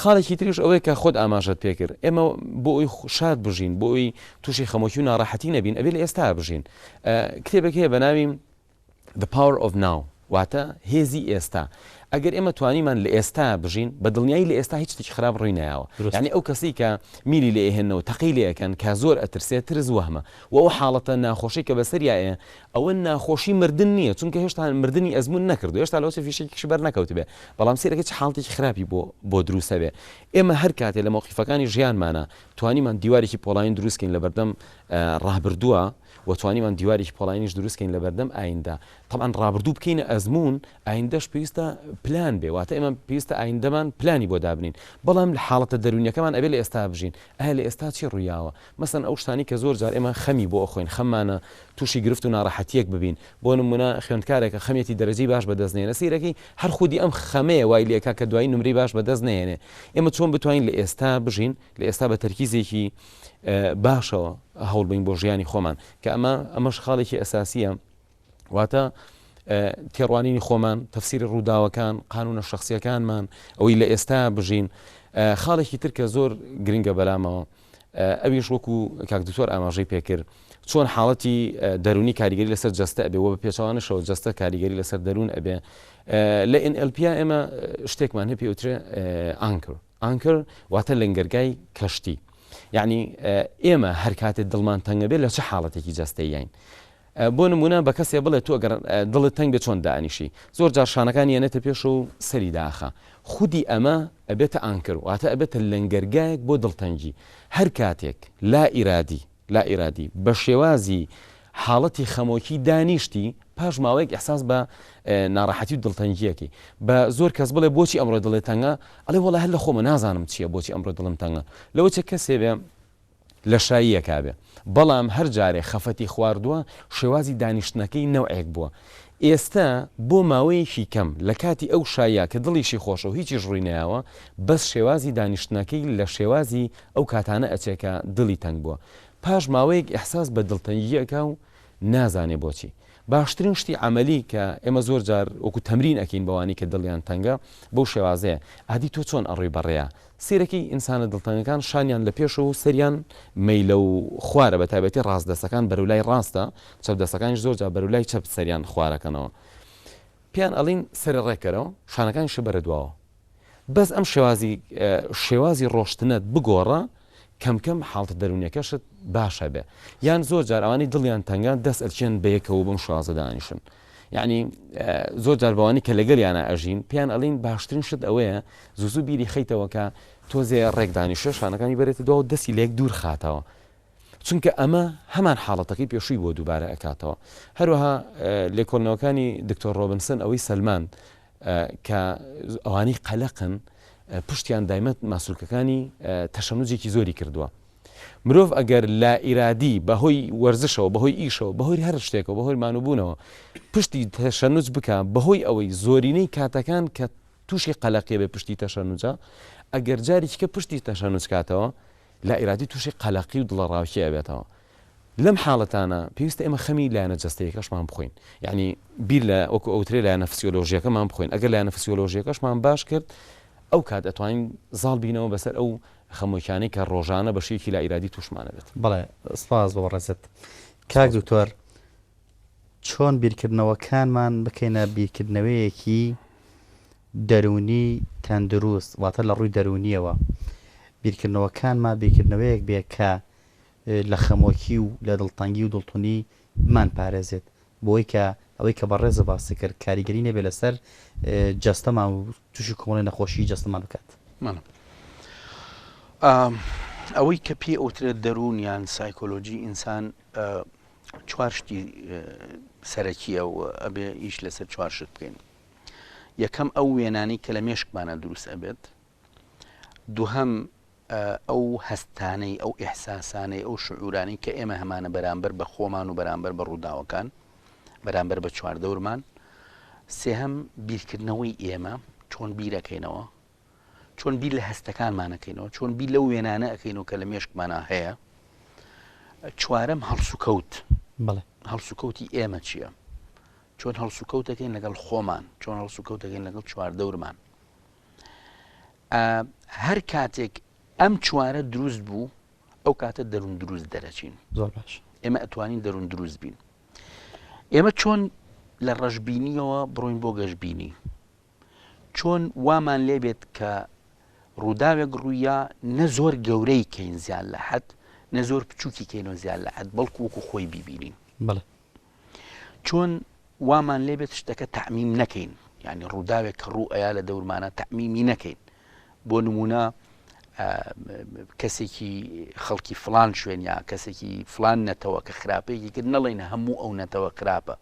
خاڵێکی تریش ئەوەیە کە خۆت ئاماژەت پێکرد ئێمە بۆ ئەوی شاد بژین بۆ ئەوی تووشی خەمۆکی و ناڕەحەتی نەبین ئەبێ لە ئێستا بژین کتێبێک هەیە بە ناوی The Power of Now واتە هێزی ئێستا ئەگەر ئێمە توانیمان لە ئێستا بژین بە دڵنیایی لە ئێستا هیچ شتێکی خراپ ڕووی نایەوە یعنی ئەو کەسی کە میلی لێ ئێهێنەوە تەقی لێەکەن کە زۆر ئەترسێت ترس وەهمە و ئەو حاڵەتە ناخۆشی کە بەسەریایە ئەوە ناخۆشی مردن نییە چونکە هێشتا مردنی ئەزمون نەکردو هێشتا لەوە فیشێکی بەر نەکەوت بێ بەڵام سێرەکە حاڵتێکی خراپی بۆ دروستە بێ ئێمە هەر کاتێ لە موقیفەکانی ژیانمانە توانیمان دیوارێکی پۆڵین دروستکەین لە بەردەم ڕابردووە وتوانیمان دیوارێکی پۆڵینیش دروستکەین لە بەردەم ئایندا طبعاً ڕابردوو بکەینە ئەزمون ئایندەش پێویستە پلان بێ واتە ئێمە پێویستە ئایندەمان پلانی بۆ دابنین بەڵام لە حاڵەتە دەرونیەکەمان ئەبێ لە ئێستا بژین ئایا لە ئێستا چی ڕوویاوە مەسەن ئەو شتانی کە زۆر جار ئێمە خەمی بۆ ئەخۆین خەممانە تووشی گرفت و ناڕەحەتیەک ببین بۆ نمونە خوێندکارێکە خەمێتی دەرەجی باش بەدەستنێنە سیرەکەی هەر خودی ئەم خەمەیە وای لێکا کە دوایی نمری باش بەدەست نێنێ ئێمە چۆن بتوانین لە ئێستا بژین لە ئێستا بە تەرکیزێکی باشەوە هەوڵ بین بۆ ژیانی خۆمان کە ئەمەش خاڵێکی ئەساسیە واتە تێڕوانینی خۆمان تەفسیری ڕووداوەکان قانونە شخصیەکانمان ئەوەی لە ئێستا بژین خاڵێکی تر کە زۆر گرنگە بەلامەوە ئەویش وەکو کاک دکتۆر ئاماژەی پێکرد چۆن حاڵەتی دەرونی کاریگەری لەسەر جەستە ئەبێ وە بە پێچەوانشەوە جەستە کاریگەری لەسەر دەروون ئەبێ لە NLP ئێمە شتێکمان هەیە پێوترێ ئانکر واتە لەنگەرگای کەشتی یعنی ئێمە هەر کاتێک دڵمان تەنگە بێت لە چه حاڵەتێکی جەستەیین بۆ نمونە بە کەسێ بڵێ تۆ ئەگەر دڵت تەنگ بێت چۆن دانیشی زۆر جار شانەکانی ئەنێتە پێش و سەری داخە خودی ئەمە ئەبێتە ئانکر واتە ئەبێتە لەنگەرگایەک بۆ دڵتەنگی هەر کاتێک لا ئیرادی بە شێوازی حاڵەتی خەمۆکی دانیشتی پاش ماوەیەک ئەحساس بە ناڕەحەتی و دڵتەنگیەکی بە زۆر کەس بڵێ بۆچی ئەمڕۆ دڵێت تەنگە ئەڵێ وەڵا هەر لە خۆمە نازانم چییە بۆچی ئەمڕۆ دڵم تەنگە لەوە چه کەسێ بێ لە شاییەکا بێ بەڵام هەر جارێ خەفەتی خواردووە شێوازی دانیشتنەکەی نەوعێک بووە ئێستا بۆ ماوەیەکی کەم لە کاتی ئەو شایە کە دڵیشی خۆشە و هیچی ڕووی نایەوە بەس شێوازی دانیشتنەکەی لە شێوازی ئەو کاتانە ئەچێکە دڵی تەنگ بووە پاش ماوەیەک ئەحساس بە دڵتەنگیەکە و نازانێ بۆچی باشترین شتی عملی کە ئێمە زۆر جار وەکو تەمرین ئەکەین بەوانی کە دڵیان تەنگە بەو شێوازەیە ئادی تۆ چۆن ئەڕێی بەڕێە سیرەکەی ئینسانە دڵتەنگەکان شانیان لە پێش و سەریان مەیلە و خوارە بە تایبەتی ڕاستدەستەکان بەرەولای ڕاستە چەپدەستەکانیش زۆر جار بەرەولای چەپ سەریان خوارەکەنەوە پێیان ئەڵین سەرە ڕێکەرەوە شانەکانیش بەرە دواوە بەس ئەم شێوازی ڕۆشتنت بگۆڕە کەم حاڵتە دەرونیەکەشت باشە بێ یان زۆر جار ئەوانی دڵیان تەنگان دەست ئەلچێن بەیەکەوە بم شوازە دانیشن یعنی زۆر جار بەوانی کە لەگەڵیانە ئەژین پێیان ئەڵین باشترین شت ئەوەیە زوو بیری خەیتەوە کە تۆزێ ڕێک دانیشە شانەکانی بەرێتە دو و دەستی لێک دوور خاتەوە چونکە ئەمە هەمان حاڵەتەکەی پێشووی بۆ دووبارە ئەکاتەوە هەروەها لێکۆڵنەوەکانی دکتۆر ڕۆبنسن ئەوەی سەلمان کە ئەوانی قەلەقن پشتیان دایمەت ماسوولکەکانی تەشەنوجێکی زۆری کردووە مرۆڤ ئەگەر لا ئیرادی بەهۆی وەرزشەوە بەهۆی ئیشەوە بەهۆی هەر شتێکەوە بەهۆی مانوبوونەوە پشتی تەشەنوج بکە بەهۆی ئەوەی زۆرینەی کاتەکان کە تووشی قەلەقێ بێ پشتی تەشەنوجە ئەگەر جارێککە پشتی تەشەنوج کاتەوە لا ئیرادی تووشی قەلەقی و دڵەڕاوکی ئەبێتەوە لەم حاڵەتانە پێویستە ئێمە خەمی لایەنە جەستەیەکەشمان بخۆین یعنی بیر لە وەکو ئەوترێ لایەنە فسیۆلۆژیەکەمان بخۆین ئەگەر لایەنە فسیۆلۆژیەکەشمان باش کرد ئەو کات ئەتوانین زاڵ بینەوە بەسەر ئەو خەمۆکیانەی کە ڕۆژانە بەشێکی لا ئیرادی توشمانە بێت بەڵێ سپاس بۆ ڕێزت کاک دکتۆر چۆن بیرکردنەوەکانمان بکەینە بیرکردنەوەیەکی دەرونی تەندروست واتە لە ڕووی دەرونیەوە بیرکردنەوەکانمان بیرکردنەوەیەک بێ کە لە خەمۆکی و لە دڵتەنگی و دڵتونی مان پارێزێت بۆی کە ئەوەی کە بەڕێزە باسی کرد کاریگەری نەبێ لەسەر جەستەمان و تووشی کۆمەڵی نەخۆشی جەستەمان بکات ئەوەی کە پێی ئەوترێت دەرونیان سایکۆلۆژی ئینسان چوار شتی سەرەکیە و ئەبێ ئیش لەسەر چوار شت بکەین یەکەم ئەو وێنانی کە لە مێشکمانە دروست ئەبێت دووهەم ئەو هەستانەی ئەو ئیحساسانەی ئەو شعورانی کە ئێمە هەمانە بەرامبەر بە خۆمان و بەرامبەر بە ڕووداوەکان بەرامبەر بە چواردەورمان سێهەم بیرکردنەوەی ئێمە چۆن بیرەکەینەوە چۆن بیر لە هەستەکانمانەکەینەوە چۆن بیر لەو وێنانە ئەەکەینەوە کە لە مێشکمانە هەیە چوارەم هەڵسوکەوت هەڵسوکەوتی ئێمە چییە چۆن هەڵسوکەوتەکەین لەگەڵ خۆمان چۆن هەڵسوکەوتەکەین لەگەڵ چواردەورمان هەر کاتێک ئەم چوارە دروست بوو ئەو کاتە دەروون دروست دەرەچین زۆر باش ئێمە ئەتوانین دەروون دروست بین ئێمە چۆن لە ڕەشببینیەوە بڕۆین بۆ گەشتبینی چۆن وامان لێبێت کە ڕووداوێک ڕوویە نە زۆر گەورەی کەین زیان لە حەد نە زۆر بچووکی کەینەوە زیان لە حەد بەڵکو وەکو خۆی بیبینین چۆن وامان لێبێت شتەکە تەعمیم نەکەین یعنی ڕووداوێک کە ڕوو ئەیا لە دەورمانە تەعمیمی نەکەین بۆ نمونە کەسێکی خەڵکی فلان شوێن یا کەسێکی فلان نەتەوە کە خراپەیەکی کرد نەڵێنە هەموو ئەو نەتەوە خراپە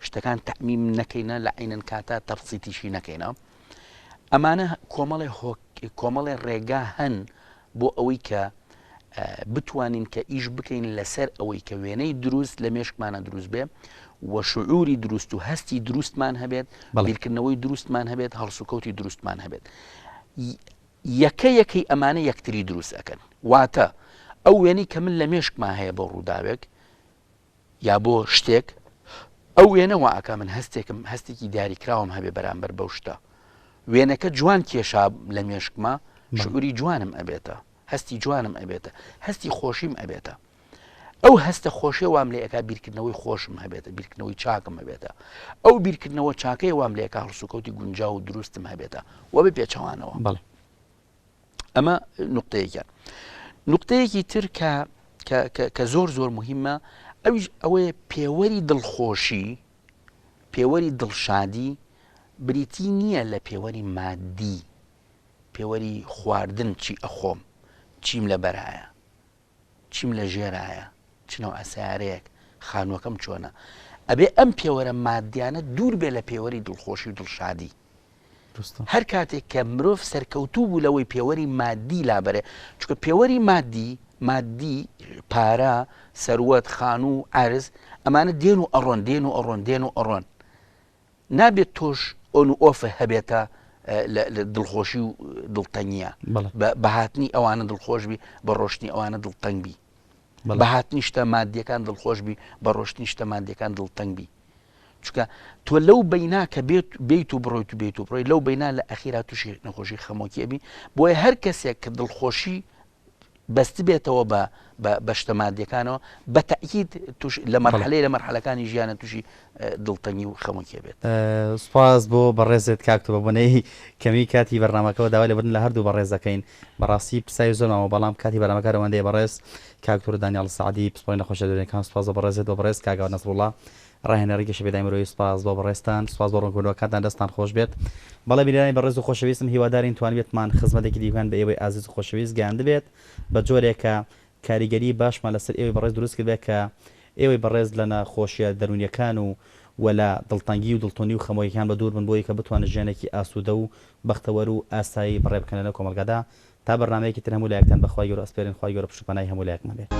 شتەکان تەعمیم نەکەینە لە عینەن کاتە تەفسیتیشی نەکەینە ئەمانە کۆمەڵێ ڕێگا هەن بۆ ئەوەی کە بتوانین کە ئیش بکەین لەسەر ئەوەی کە وێنەی دروست لە مێشکمانە دروست بێ و شعوری دروست و هەستی دروستمان هەبێت بیرکردنەوەی دروستمان هەبێت هەڵسوکەوتی دروستمان هەبێت یەکەی ئەمانە یەکتری دروست ئەکەن واتە ئەو وێنەی کە من لە مێشکمان هەیە بۆ ڕووداوێک یا بۆ شتێک ئەو وێنەوە ئاکا من هەستێکی دیاریکراوم هەبێ بەرامبەر بەو شتە وێنەکە جوان کێشا لە مێشکمە شعوری جوانم ئەبێتە هەستی جوانم ئەبێتە هەستی خۆشیم ئەبێتە ئەو هەستە خۆشیە وام لێ ئەکا بیرکردنەوەی خۆشم هەبێتە بیرکردنەوەی چاکم هەبێتە ئەو بیرکردنەوە چاکەی وام لێ ئەکا هەڵسوکەوتی گونجاو و دروستم هەبێتە وە بە پێچەوانەوە ئەمە نقطەیەکیان نقطەیەکی تر کە زۆر مهمە ئەوەیە پێوەری دڵخۆشی پێوەری دڵشادی بریتی نییە لە پێوەری مادی پێوەری خواردن چی ئەخۆم چیم لە بەرایە چیم لە ژێرایە چنەوە ئەسیارەیەک خانووەکەم چۆنە ئەبێ ئەم پێوەرە مادیانە دوور بێ لە پێوەری دڵخۆشی و دڵشادی هەر کاتێک کە مرۆڤ سەرکەوتوو بوو لەوەی پێوەری مادی لابەرێ چونکە پێوەری مادی پارە سەروەت خان و عەرز ئەمانە دێن و ئەڕۆن نابێت تۆش ئۆن و ئۆفە هەبێتە لە دڵخۆشی و دڵتەنگیە بەهاتنی ئەوانە دڵخۆشبی بە ڕۆشتنی ئەوانە دڵتەنگبی بەهاتنی شتە مادیەکان دڵخۆشبی بە ڕۆشتنی شتە مادیەکان دڵتەنگبی چونکە تۆ لەو بەینا کە بیت و بڕۆیت لەو بەینا لە ئەخیرا تووشی نەخۆشی خەمۆکیەبی بۆیە هەر کەسێک کە دڵخۆشی بەست بێتەوە بە شتە مادیەکانەوە بە تەئکید لە مەرحەلەکانی ژیانە تووشی دڵتەنگی و خەمۆکیە بێت سوپاس بۆ بەڕێزت کاکتۆ بە بۆنەی کەمی کاتی بەرنامەکەەوە داوای لەبن لە هەردوو بەڕێزەکەین بەڕاستی پسای زۆرمەوە بەڵام کاتی بەرنامەکە ئەوەندەیە بەڕێز کاکتۆر دانیال سعدی پسپۆی نەخۆشە دەورێنەکان سوپاس بۆ بەڕێزت بۆ بەڕێز کاگاو نەسڕوڵڵا ڕاهێنەری گەشە بێدای مرۆڤی سوپاس بۆ بەڕێستان سوپاس بۆ ڕوونکردنەوەکانتان دەستان خۆش بێت بەڵێ بیرانی بەڕێز و خۆشەویستم هیوادارین توانبێتمان خزمەتێکی دیکان بە ئێوەی ئازیز و خۆشەویست گەیاندە بێت بە جۆرێکە کاریگەری باشمان لەسەر ئێوەی بەڕێز دروست کرد بێت کە ئێوەی بەڕێز لە نەخۆشیە دەرونیەکان و وەلا دڵتەنگی و دڵتۆنی و خەمۆییەکان بە دوور بن بۆی کە بتوانن ژیانێکی ئاسوودە و بەختەوەر و ئاسایی بەڕێ بکەنە لە کۆمەلگادا تا بەرنامەیەکی تر هەموو لایەکتان بەخوای گەورە ئەسپێرین خوای گەورە پشتیپانای هەموو لایەکمان بێت